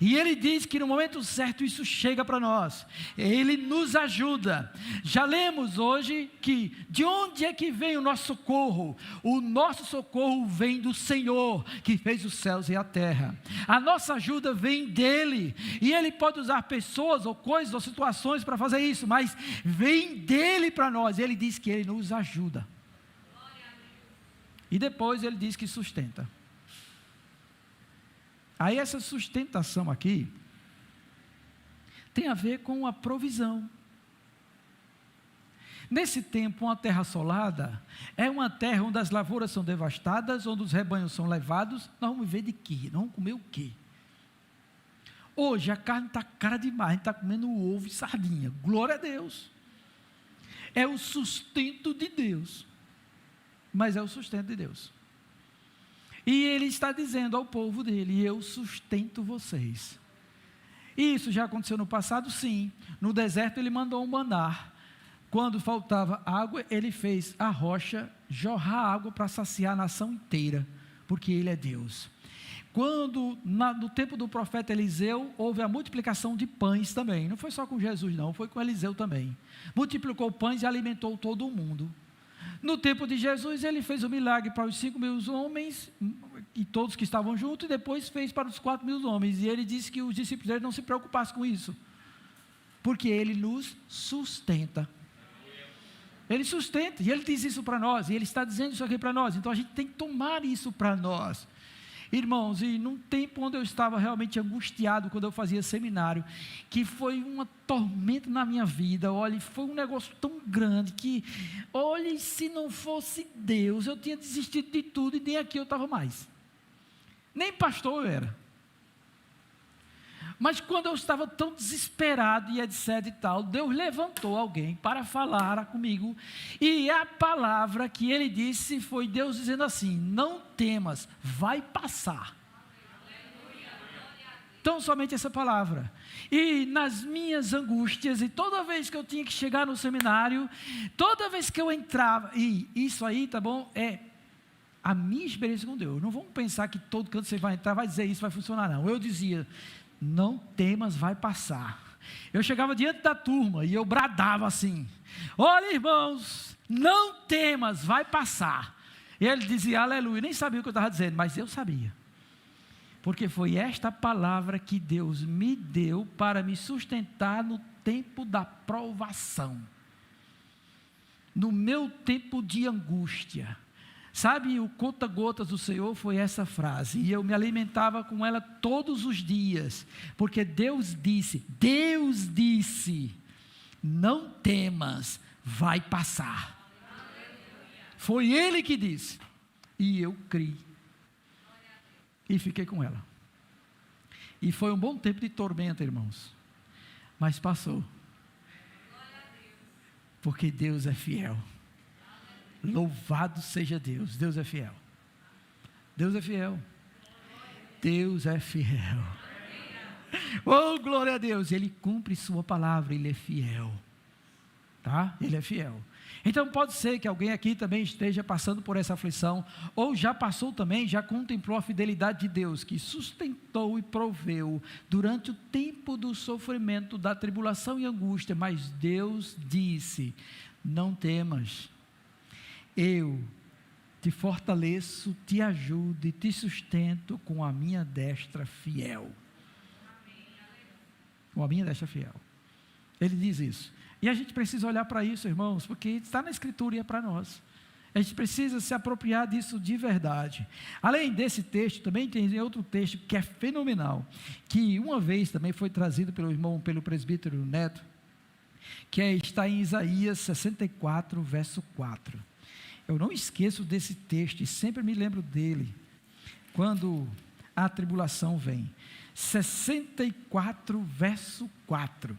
A: E Ele diz que no momento certo isso chega para nós. Ele nos ajuda. Já lemos hoje que de onde é que vem o nosso socorro? O nosso socorro vem do Senhor, que fez os céus e a terra. A nossa ajuda vem dEle. E Ele pode usar pessoas ou coisas ou situações para fazer isso, mas vem dEle para nós. Ele diz que Ele nos ajuda. E depois Ele diz que sustenta. Aí essa sustentação aqui tem a ver com a provisão. Nesse tempo, uma terra assolada é uma terra onde as lavouras são devastadas, onde os rebanhos são levados. Nós vamos viver de quê? Nós vamos comer o quê? Hoje a carne está cara demais, a gente está comendo ovo e sardinha. Glória a Deus. É o sustento de Deus. Mas é o sustento de Deus. E Ele está dizendo ao povo dele: eu sustento vocês. E isso já aconteceu no passado, sim. No deserto Ele mandou um maná. Quando faltava água, Ele fez a rocha jorrar água para saciar a nação inteira, porque Ele é Deus. Quando, no tempo do profeta Eliseu, houve a multiplicação de pães também. Não foi só com Jesus não, foi com Eliseu também. Multiplicou pães e alimentou todo o mundo. No tempo de Jesus, Ele fez o milagre para os 5.000 homens, e todos que estavam juntos, e depois fez para os 4.000 homens, e Ele disse que os discípulos dele não se preocupassem com isso, porque Ele nos sustenta. Ele sustenta, e Ele diz isso para nós, e Ele está dizendo isso aqui para nós, então a gente tem que tomar isso para nós. Irmãos, e num tempo onde eu estava realmente angustiado, quando eu fazia seminário, que foi uma tormenta na minha vida, olha, foi um negócio tão grande, que, olha, se não fosse Deus, eu tinha desistido de tudo, e nem aqui eu estava mais, nem pastor eu era. Mas quando eu estava tão desesperado e etc e tal, Deus levantou alguém para falar comigo, e a palavra que ele disse foi Deus dizendo assim: não temas, vai passar. Então somente essa palavra. E nas minhas angústias, e toda vez que eu tinha que chegar no seminário, toda vez que eu entrava, e isso aí, tá bom, é a minha experiência com Deus. Não vamos pensar que todo canto você vai entrar vai dizer isso, vai funcionar, não. Eu dizia: não temas, vai passar. Eu chegava diante da turma e eu bradava assim: olha, irmãos, não temas, vai passar. E ele dizia aleluia, nem sabia o que eu estava dizendo, mas eu sabia, porque foi esta palavra que Deus me deu para me sustentar no tempo da provação, no meu tempo de angústia. Sabe, o conta-gotas do Senhor foi essa frase, e eu me alimentava com ela todos os dias, porque Deus disse, não temas, vai passar. Foi Ele que disse, e eu criei, e fiquei com ela, e foi um bom tempo de tormenta, irmãos, mas passou, porque Deus é fiel. Louvado seja Deus, Deus é fiel, Deus é fiel, Deus é fiel, oh glória a Deus, Ele cumpre sua palavra, Ele é fiel, tá? Ele é fiel. Então pode ser que alguém aqui também esteja passando por essa aflição, ou já passou também, já contemplou a fidelidade de Deus, que sustentou e proveu, durante o tempo do sofrimento, da tribulação e angústia, mas Deus disse, não temas, eu te fortaleço, te ajudo e te sustento com a minha destra fiel. Com a minha destra fiel. Ele diz isso. E a gente precisa olhar para isso, irmãos, porque está na Escritura e é para nós. A gente precisa se apropriar disso de verdade. Além desse texto, também tem outro texto que é fenomenal, que uma vez também foi trazido pelo irmão, pelo presbítero Neto, que está em Isaías 64, verso 4. Eu não esqueço desse texto e sempre me lembro dele, quando a tribulação vem. 64, verso 4.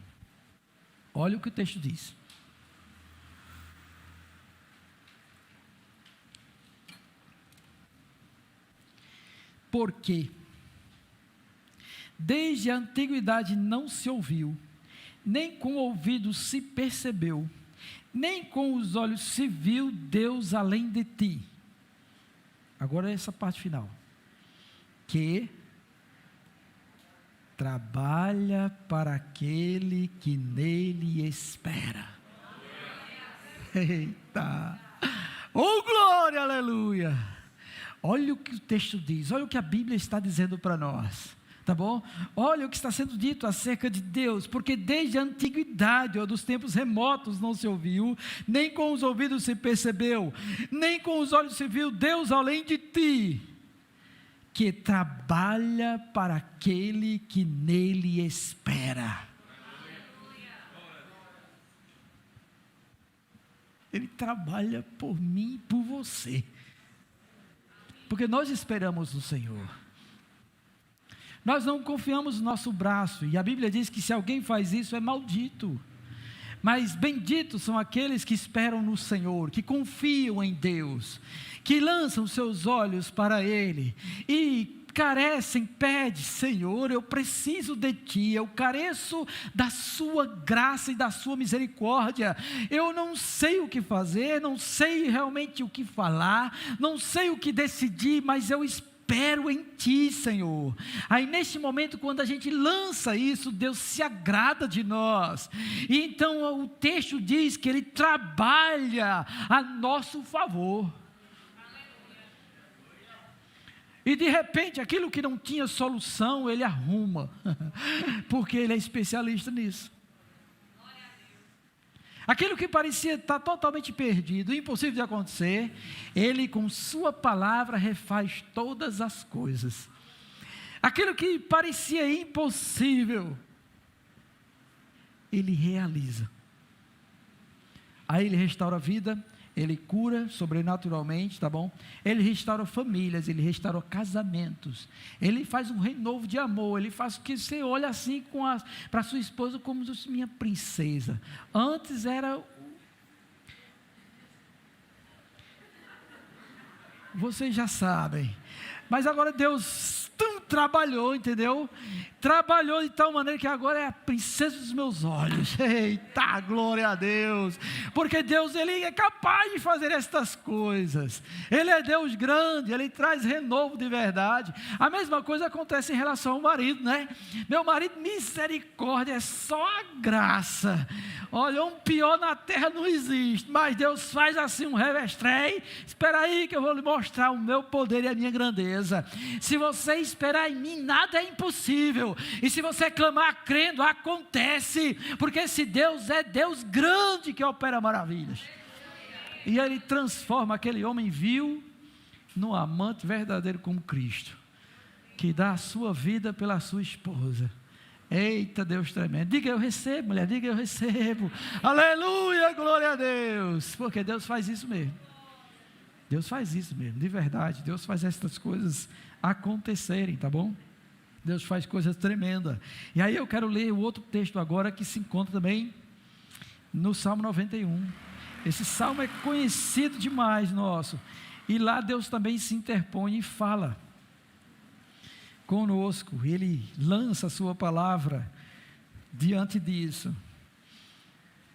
A: Olha o que o texto diz. Porque desde a antiguidade não se ouviu, nem com o ouvido se percebeu, nem com os olhos se viu Deus além de ti. Agora essa parte final. Que trabalha para aquele que nele espera. Eita! Oh glória, aleluia! Olha o que o texto diz, olha o que a Bíblia está dizendo para nós. Tá bom? Olha o que está sendo dito acerca de Deus, porque desde a antiguidade, ou dos tempos remotos não se ouviu, nem com os ouvidos se percebeu, nem com os olhos se viu Deus além de ti, que trabalha para aquele que nele espera. Ele trabalha por mim e por você, porque nós esperamos no Senhor. Nós não confiamos no nosso braço, e a Bíblia diz que se alguém faz isso é maldito, mas benditos são aqueles que esperam no Senhor, que confiam em Deus, que lançam seus olhos para Ele, e carecem, pede, Senhor, eu preciso de Ti, eu careço da Sua graça e da Sua misericórdia, eu não sei o que fazer, não sei realmente o que falar, não sei o que decidir, mas eu espero em Ti, Senhor. Aí neste momento, quando a gente lança isso, Deus se agrada de nós, e então o texto diz que Ele trabalha a nosso favor, e de repente aquilo que não tinha solução Ele arruma, porque Ele é especialista nisso. Aquilo que parecia estar totalmente perdido, impossível de acontecer, Ele com sua palavra refaz todas as coisas. Aquilo que parecia impossível, Ele realiza. Aí Ele restaura a vida, Ele cura sobrenaturalmente, tá bom? Ele restaura famílias, Ele restaura casamentos, Ele faz um renovo de amor, Ele faz que você olhe assim para sua esposa como se fosse minha princesa. Antes era... Vocês já sabem, mas agora Deus trabalhou, entendeu? Trabalhou de tal maneira que agora é a princesa dos meus olhos. Eita, glória a Deus, porque Deus, Ele é capaz de fazer estas coisas. Ele é Deus grande, Ele traz renovo de verdade. A mesma coisa acontece em relação ao marido, né? Meu marido, misericórdia, é só a graça. Olha, um pior na terra não existe, mas Deus faz assim um revestrei. Espera aí que eu vou lhe mostrar o meu poder e a minha grandeza. Se você esperar em mim, nada é impossível. E se você clamar crendo, acontece. Porque esse Deus é Deus grande que opera maravilhas. E Ele transforma aquele homem vil num amante verdadeiro como Cristo, que dá a sua vida pela sua esposa. Eita, Deus tremendo. Diga eu recebo, mulher, diga eu recebo. Aleluia, glória a Deus. Porque Deus faz isso mesmo. Deus faz isso mesmo, de verdade. Deus faz essas coisas acontecerem, tá bom? Deus faz coisas tremendas. E aí eu quero ler o outro texto agora que se encontra também no Salmo 91. Esse salmo é conhecido demais nosso. E lá Deus também se interpõe e fala conosco. Ele lança a sua palavra diante disso.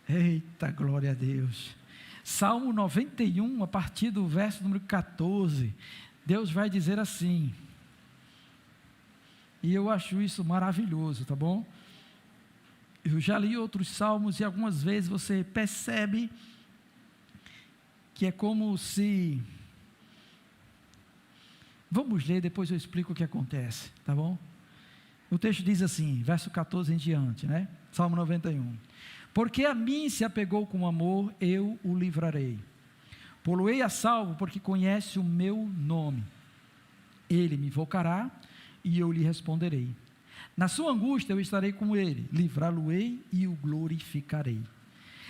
A: Eita, glória a Deus. Salmo 91, a partir do verso número 14, Deus vai dizer assim, e eu acho isso maravilhoso, tá bom? Eu já li outros salmos e algumas vezes você percebe que é como se... Vamos ler, depois eu explico o que acontece, tá bom? O texto diz assim, verso 14 em diante, né? Salmo 91. Porque a mim se apegou com amor, eu o livrarei. Pô-lo-ei a salvo, porque conhece o meu nome. Ele me invocará e eu lhe responderei. Na sua angústia eu estarei com ele, livrá-lo-ei e o glorificarei.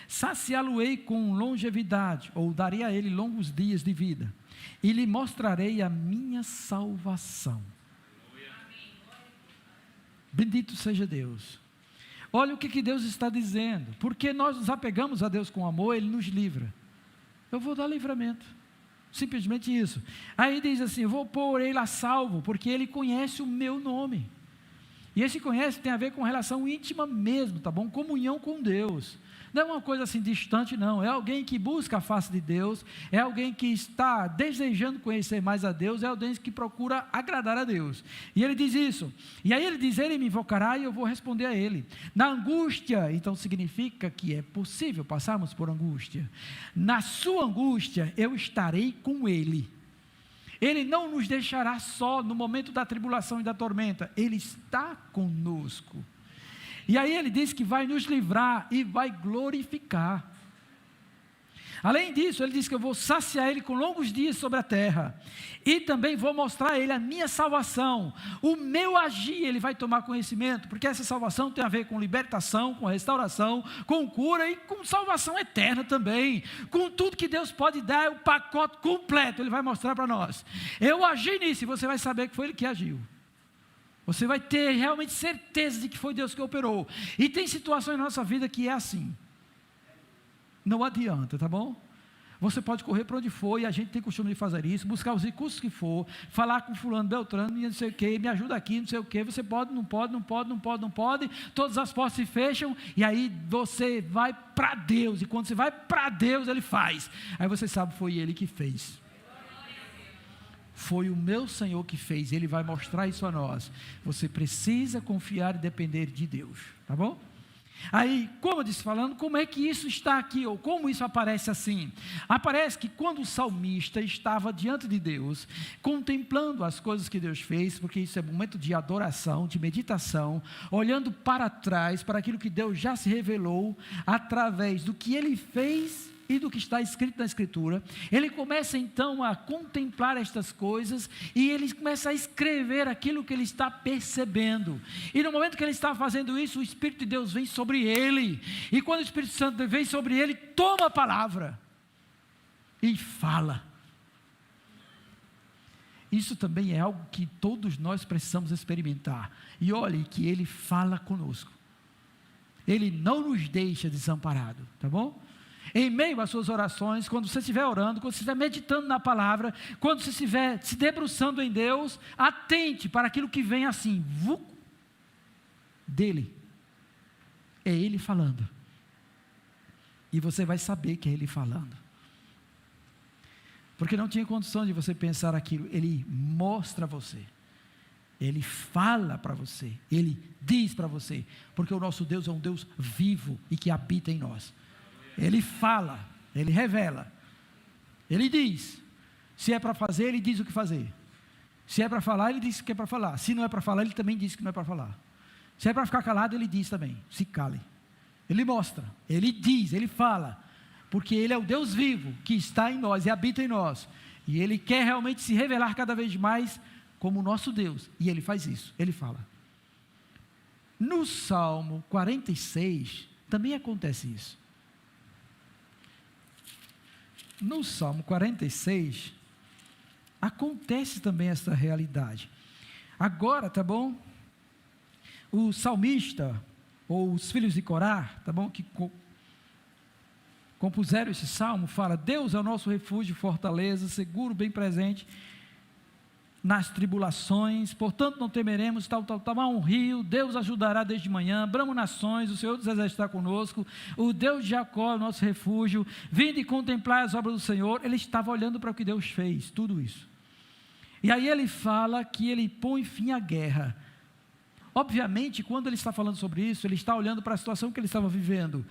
A: Saciá-lo-ei com longevidade, ou darei a ele longos dias de vida, e lhe mostrarei a minha salvação. Bendito seja Deus. Olha o que Deus está dizendo, porque nós nos apegamos a Deus com amor, Ele nos livra. Eu vou dar livramento, simplesmente isso. Aí diz assim, eu vou pôr Ele a salvo, porque Ele conhece o meu nome. E esse conhece tem a ver com relação íntima mesmo, tá bom? Comunhão com Deus. Não é uma coisa assim distante, não. É alguém que busca a face de Deus, é alguém que está desejando conhecer mais a Deus, é alguém que procura agradar a Deus. E ele diz isso. E aí ele diz, ele me invocará e eu vou responder a ele. Na angústia, então significa que é possível passarmos por angústia. Na sua angústia, eu estarei com ele. Ele não nos deixará só no momento da tribulação e da tormenta. Ele está conosco. E aí ele diz que vai nos livrar e vai glorificar. Além disso, ele diz que eu vou saciar ele com longos dias sobre a terra. E também vou mostrar a ele a minha salvação. O meu agir, ele vai tomar conhecimento, porque essa salvação tem a ver com libertação, com restauração, com cura e com salvação eterna também. Com tudo que Deus pode dar, o pacote completo, ele vai mostrar para nós. Eu agi nisso e você vai saber que foi ele que agiu. Você vai ter realmente certeza de que foi Deus que operou. E tem situações na nossa vida que é assim. Não adianta, tá bom? Você pode correr para onde for, e a gente tem costume de fazer isso, buscar os recursos que for, falar com fulano, beltrano, não sei o que, me ajuda aqui, não sei o que, você pode, não pode, todas as portas se fecham, e aí você vai para Deus, e quando você vai para Deus, Ele faz. Aí você sabe, foi Ele que fez. Foi o meu Senhor que fez, Ele vai mostrar isso a nós. Você precisa confiar e depender de Deus, tá bom? Aí, como eu disse falando, como é que isso está aqui, ou como isso aparece assim? Aparece que quando o salmista estava diante de Deus, contemplando as coisas que Deus fez, porque isso é momento de adoração, de meditação, olhando para trás, para aquilo que Deus já se revelou, através do que Ele fez e do que está escrito na Escritura, ele começa então a contemplar estas coisas, e ele começa a escrever aquilo que ele está percebendo, e no momento que ele está fazendo isso, o Espírito de Deus vem sobre ele, e quando o Espírito Santo vem sobre ele, toma a palavra, e fala. Isso também é algo que todos nós precisamos experimentar, e olhe que ele fala conosco, ele não nos deixa desamparado, tá bom? Em meio às suas orações, quando você estiver orando, quando você estiver meditando na palavra, quando você estiver se debruçando em Deus, atente para aquilo que vem assim, dele, é Ele falando, e você vai saber que é Ele falando, porque não tinha condição de você pensar aquilo, Ele mostra a você, Ele fala para você, Ele diz para você, porque o nosso Deus é um Deus vivo e que habita em nós. Ele fala, Ele revela, Ele diz, se é para fazer, Ele diz o que fazer, se é para falar, Ele diz o que é para falar, se não é para falar, Ele também diz que não é para falar, se é para ficar calado, Ele diz também, se cale, Ele mostra, Ele diz, Ele fala, porque Ele é o Deus vivo, que está em nós e habita em nós, e Ele quer realmente se revelar cada vez mais, como o nosso Deus, e Ele faz isso, Ele fala. No Salmo 46, também acontece isso. No Salmo 46, acontece também essa realidade. Agora, tá bom? O salmista, ou os filhos de Corá, tá bom? Que compuseram esse salmo, fala: Deus é o nosso refúgio, fortaleza, seguro, bem presente nas tribulações, portanto não temeremos, tal, há um rio, Deus ajudará desde manhã, bramo nações, o Senhor dos Exércitos está conosco, o Deus de Jacó é o nosso refúgio, vinde contemplar as obras do Senhor. Ele estava olhando para o que Deus fez, tudo isso, e aí ele fala que ele põe fim à guerra. Obviamente, quando ele está falando sobre isso, ele está olhando para a situação que ele estava vivendo,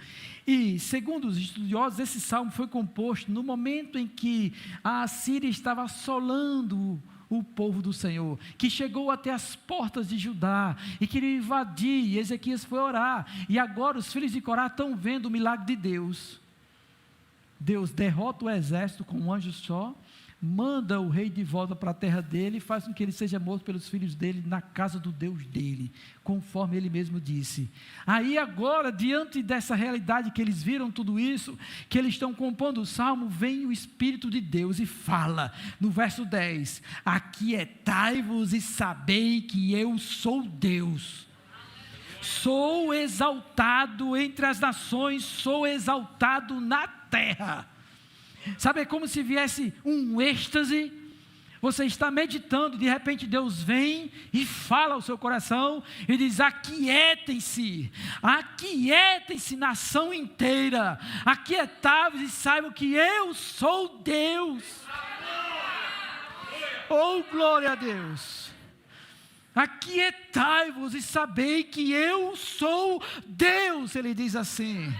A: e segundo os estudiosos, esse salmo foi composto no momento em que a Assíria estava assolando o povo do Senhor, que chegou até as portas de Judá, e queria invadir, e Ezequias foi orar, e agora os filhos de Corá estão vendo o milagre de Deus. Deus derrota o exército com um anjo só, manda o rei de volta para a terra dele, e faz com que ele seja morto pelos filhos dele, na casa do Deus dele, conforme ele mesmo disse. Aí agora, diante dessa realidade que eles viram tudo isso, que eles estão compondo o salmo, vem o Espírito de Deus e fala, no verso 10, aquietai-vos e sabei que eu sou Deus, sou exaltado entre as nações, sou exaltado na terra. Sabe, é como se viesse um êxtase, você está meditando, de repente Deus vem e fala ao seu coração, e diz: aquietem-se, nação inteira, aquietai-vos e saibam que eu sou Deus. Oh, glória a Deus! Aquietai-vos e sabei que eu sou Deus, ele diz assim.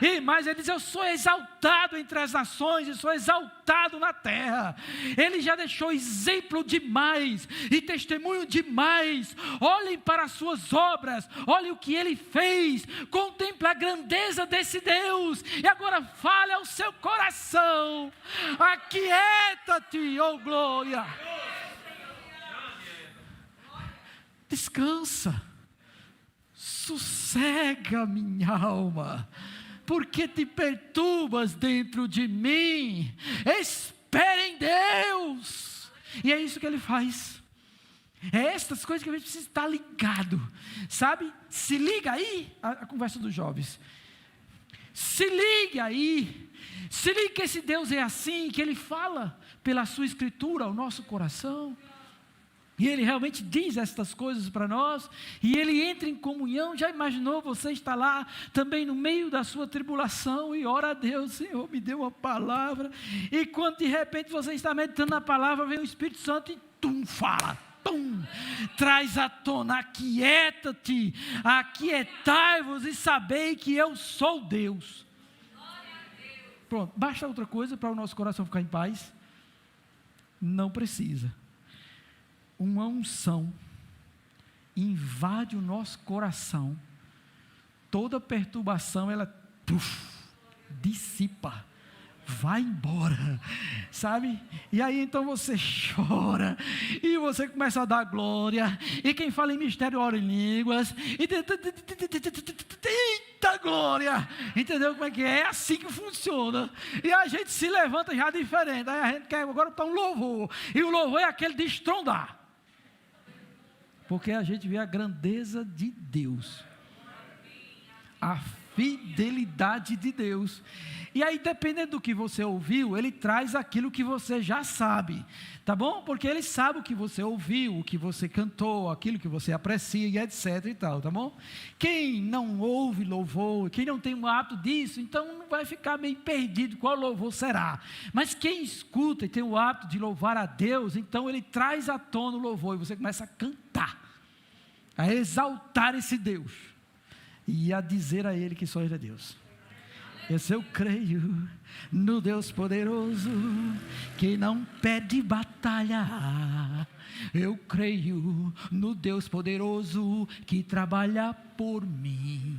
A: E mais, ele diz: eu sou exaltado entre as nações, e sou exaltado na terra. Ele já deixou exemplo demais, e testemunho demais. Olhem para as suas obras, olhem o que ele fez, contemple a grandeza desse Deus, e agora fale ao seu coração: aquieta-te, oh glória. Descansa, sossega minha alma, porque te perturbas dentro de mim, espere em Deus. E é isso que ele faz, é estas coisas que a gente precisa estar ligado, sabe? Se liga aí, a conversa dos jovens, se liga aí, se liga que esse Deus é assim, que ele fala pela sua escritura ao nosso coração, e ele realmente diz estas coisas para nós, e ele entra em comunhão. Já imaginou você estar lá também no meio da sua tribulação e ora a Deus: Senhor, me dê uma palavra, e quando de repente você está meditando na palavra, vem o Espírito Santo e fala, Tum, traz à tona, aquieta-te, aquietai-vos e sabei que eu sou Deus. Pronto, basta outra coisa para o nosso coração ficar em paz? Não precisa. Uma unção invade o nosso coração, toda perturbação ela dissipa, vai embora, sabe? E aí então você chora, e você começa a dar glória, e quem fala em mistério ora em línguas, e eita glória, entendeu como é que é? É assim que funciona, e a gente se levanta já diferente, aí a gente quer agora para um louvor, e o louvor é aquele de estrondar, porque a gente vê a grandeza de Deus, a fidelidade de Deus. E aí, dependendo do que você ouviu, ele traz aquilo que você já sabe, tá bom? Porque ele sabe o que você ouviu, o que você cantou, aquilo que você aprecia e etc e tal, tá bom? Quem não ouve louvor, quem não tem um hábito disso, então vai ficar meio perdido qual louvor será. Mas quem escuta e tem o hábito de louvar a Deus, então ele traz à tona o louvor e você começa a cantar, a exaltar esse Deus e a dizer a ele que só ele é Deus. Eu creio no Deus poderoso que não perde batalha. Eu creio no Deus poderoso que trabalha por mim.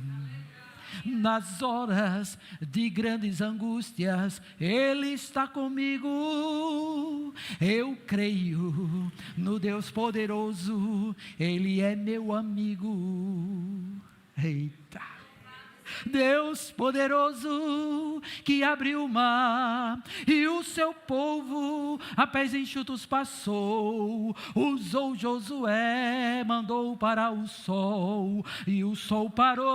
A: Nas horas de grandes angústias, Ele está comigo. Eu creio no Deus poderoso, Ele é meu amigo. Eita! Deus poderoso que abriu o mar e o seu povo a pés enxutos passou, usou Josué, mandou parar o sol e o sol parou,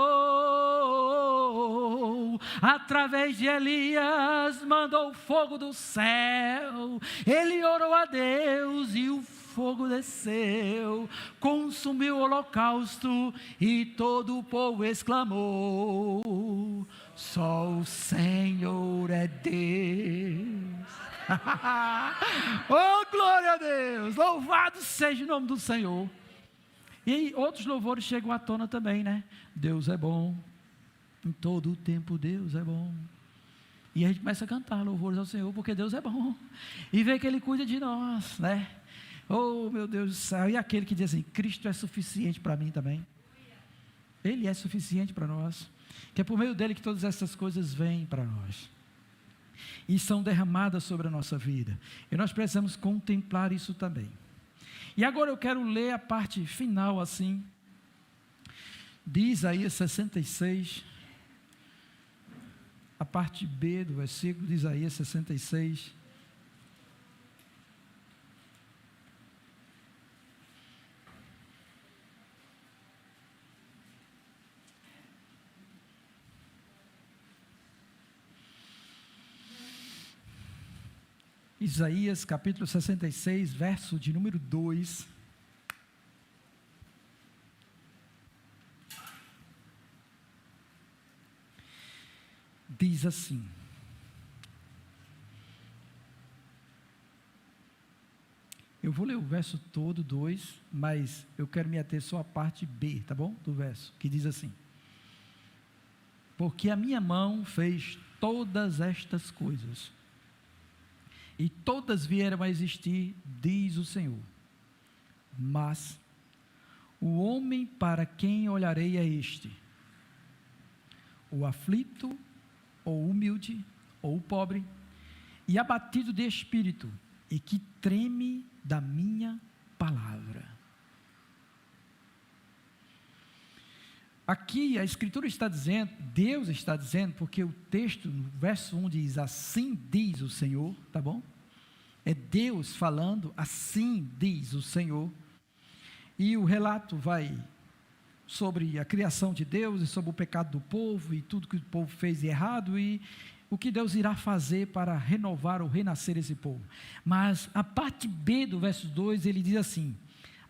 A: através de Elias mandou fogo do céu, ele orou a Deus e o fogo desceu, consumiu o holocausto e todo o povo exclamou: só o Senhor é Deus. Oh, glória a Deus, louvado seja o nome do Senhor. E aí, outros louvores chegam à tona também, né? Deus é bom, em todo o tempo Deus é bom. E a gente começa a cantar louvores ao Senhor, porque Deus é bom, e vê que Ele cuida de nós, né? Oh, meu Deus do céu, e aquele que diz assim: Cristo é suficiente para mim também. Ele é suficiente para nós, que é por meio dele que todas essas coisas vêm para nós e são derramadas sobre a nossa vida, e nós precisamos contemplar isso também. E agora eu quero ler a parte final assim, de Isaías 66, a parte B do versículo de Isaías 66, Isaías capítulo 66, verso de número 2, diz assim: eu vou ler o verso todo, 2, mas eu quero me ater só à parte B, tá bom? Do verso, que diz assim: porque a minha mão fez todas estas coisas, e todas vieram a existir, diz o Senhor. Mas o homem para quem olharei é este: o aflito, ou humilde, ou pobre, e abatido de espírito, e que treme da minha palavra. Aqui a Escritura está dizendo, Deus está dizendo, porque o texto no verso 1 diz: assim diz o Senhor, tá bom? É Deus falando, assim diz o Senhor, e o relato vai sobre a criação de Deus, e sobre o pecado do povo, e tudo que o povo fez de errado, e o que Deus irá fazer para renovar ou renascer esse povo. Mas a parte B do verso 2, ele diz assim: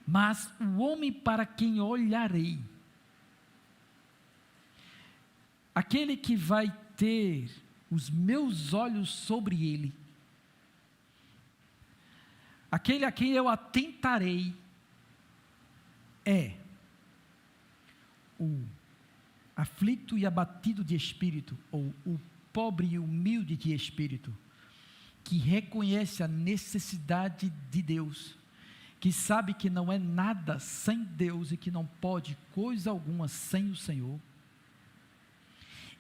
A: mas o homem para quem olharei, aquele que vai ter os meus olhos sobre ele, aquele a quem eu atentarei, é o aflito e abatido de espírito, ou o pobre e humilde de espírito, que reconhece a necessidade de Deus, que sabe que não é nada sem Deus e que não pode coisa alguma sem o Senhor,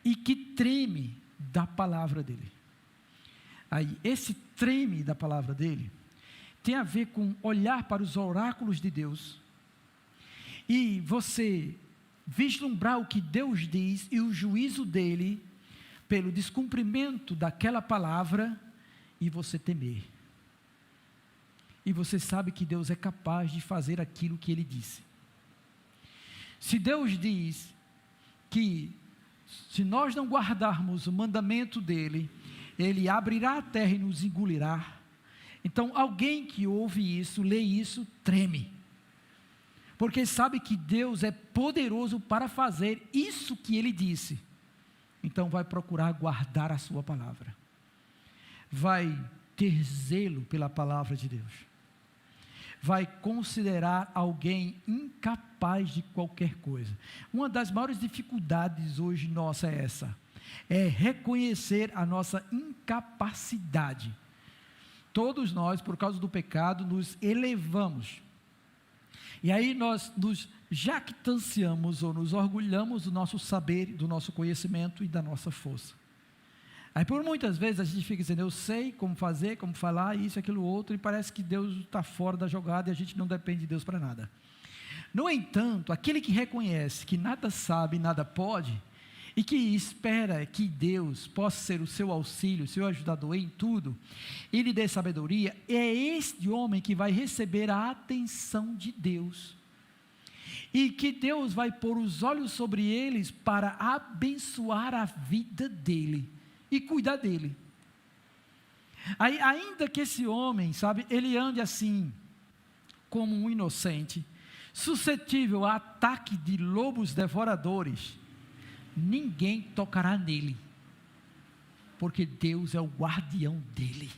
A: e que treme da palavra dele. Aí, esse treme da palavra dele tem a ver com olhar para os oráculos de Deus e você vislumbrar o que Deus diz e o juízo dele pelo descumprimento daquela palavra e você temer. E você sabe que Deus é capaz de fazer aquilo que ele disse. Se Deus diz que se nós não guardarmos o mandamento dele, ele abrirá a terra e nos engolirá. Então alguém que ouve isso, lê isso, treme. Porque sabe que Deus é poderoso para fazer isso que ele disse. Então vai procurar guardar a sua palavra. Vai ter zelo pela palavra de Deus. Vai considerar alguém incapaz de qualquer coisa. Uma das maiores dificuldades hoje nossa é essa. É reconhecer a nossa incapacidade. Todos nós, por causa do pecado, nos elevamos. E aí nós nos jactanciamos ou nos orgulhamos do nosso saber, do nosso conhecimento e da nossa força. Aí por muitas vezes a gente fica dizendo, eu sei como fazer, como falar, isso, aquilo, outro, e parece que Deus está fora da jogada e a gente não depende de Deus para nada. No entanto, aquele que reconhece que nada sabe, nada pode, e que espera que Deus possa ser o seu auxílio, seu ajudador em tudo, e lhe dê sabedoria, é este homem que vai receber a atenção de Deus, e que Deus vai pôr os olhos sobre eles para abençoar a vida dele, e cuidar dele. Aí, ainda que esse homem, sabe, ele ande assim, como um inocente, suscetível a ataque de lobos devoradores, ninguém tocará nele, porque Deus é o guardião dele.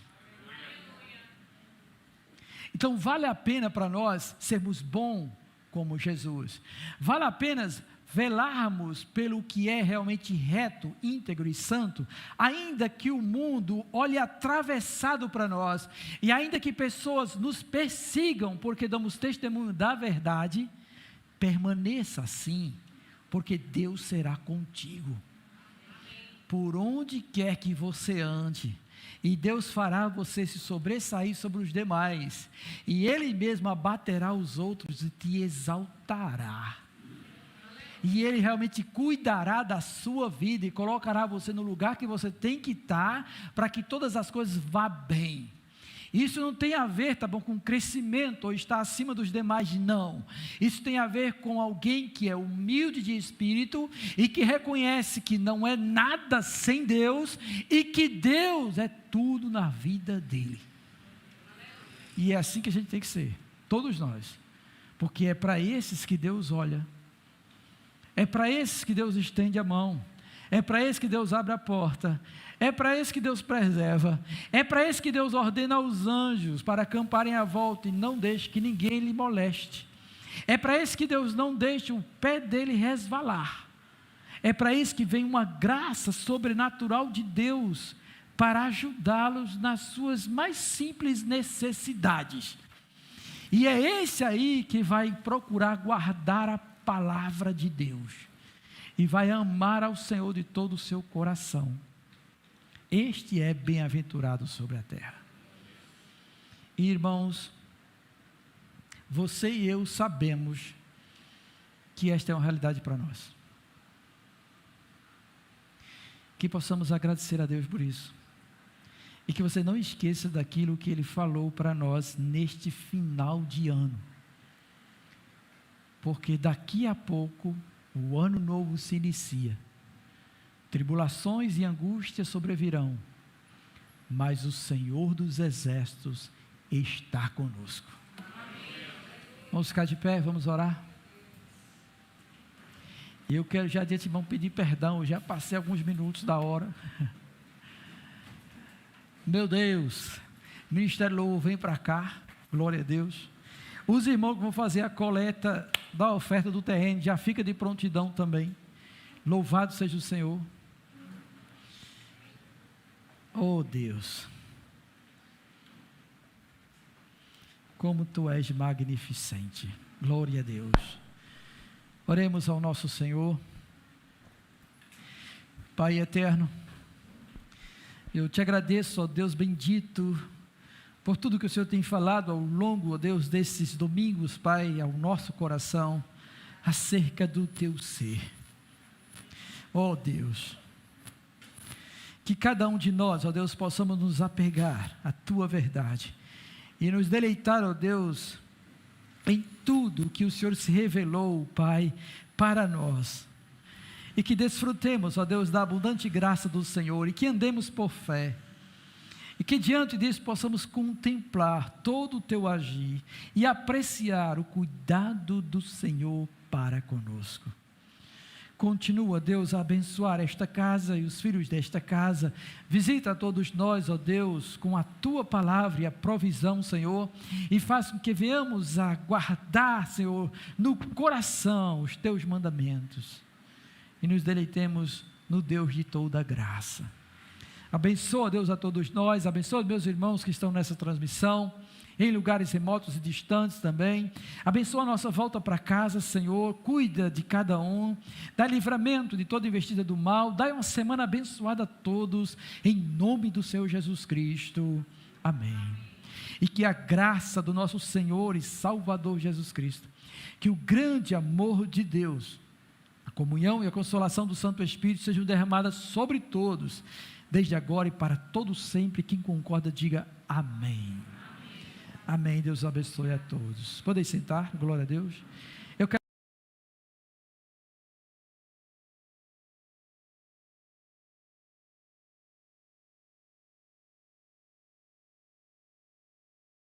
A: Então vale a pena para nós sermos bons como Jesus, vale a pena velarmos pelo que é realmente reto, íntegro e santo, ainda que o mundo olhe atravessado para nós, e ainda que pessoas nos persigam, porque damos testemunho da verdade, permaneça assim, porque Deus será contigo, por onde quer que você ande, e Deus fará você se sobressair sobre os demais, e Ele mesmo abaterá os outros e te exaltará, e Ele realmente cuidará da sua vida, e colocará você no lugar que você tem que estar, para que todas as coisas vá bem. Isso não tem a ver, tá bom, com crescimento ou estar acima dos demais, não. Isso tem a ver com alguém que é humilde de espírito e que reconhece que não é nada sem Deus e que Deus é tudo na vida dele. E é assim que a gente tem que ser, todos nós, porque é para esses que Deus olha, é para esses que Deus estende a mão, é para esse que Deus abre a porta, é para esse que Deus preserva, é para esse que Deus ordena aos anjos para acamparem à volta e não deixe que ninguém lhe moleste, é para esse que Deus não deixe o pé dele resvalar, é para esse que vem uma graça sobrenatural de Deus para ajudá-los nas suas mais simples necessidades, e é esse aí que vai procurar guardar a palavra de Deus, e vai amar ao Senhor de todo o seu coração. Este é bem-aventurado sobre a terra. Irmãos, você e eu sabemos que esta é uma realidade para nós. Que possamos agradecer a Deus por isso. E que você não esqueça daquilo que Ele falou para nós neste final de ano. Porque daqui a pouco o ano novo se inicia. Tribulações e angústias sobrevirão, mas o Senhor dos exércitos está conosco. Vamos ficar de pé, vamos orar. E eu quero já de antemão pedir perdão, eu já passei alguns minutos da hora. Meu Deus, Ministério Louvor, vem para cá, glória a Deus. Os irmãos que vão fazer a coleta da oferta do terreno, já fica de prontidão também. Louvado seja o Senhor. Oh Deus, como Tu és magnificente. Glória a Deus. Oremos ao nosso Senhor. Pai eterno, eu Te agradeço, ó Deus bendito, por tudo que o Senhor tem falado ao longo, ó Deus, desses domingos, Pai, ao nosso coração, acerca do Teu ser. Ó Deus, que cada um de nós, ó Deus, possamos nos apegar à Tua verdade e nos deleitar, ó Deus, em tudo que o Senhor se revelou, Pai, para nós. E que desfrutemos, ó Deus, da abundante graça do Senhor, e que andemos por fé, e que diante disso possamos contemplar todo o Teu agir, e apreciar o cuidado do Senhor para conosco. Continua, Deus, a abençoar esta casa e os filhos desta casa. Visita a todos nós, ó Deus, com a Tua palavra e a provisão, Senhor, e faz com que venhamos a guardar, Senhor, no coração os Teus mandamentos, e nos deleitemos no Deus de toda graça. Abençoa, Deus, a todos nós, abençoa meus irmãos que estão nessa transmissão, em lugares remotos e distantes também. Abençoa a nossa volta para casa, Senhor, cuida de cada um, dá livramento de toda investida do mal, dá uma semana abençoada a todos, em nome do Senhor Jesus Cristo, amém. E que a graça do nosso Senhor e Salvador Jesus Cristo, que o grande amor de Deus, a comunhão e a consolação do Santo Espírito sejam derramadas sobre todos, desde agora e para todo sempre. Quem concorda, diga amém. Amém. Deus abençoe a todos. Podem sentar, glória a Deus.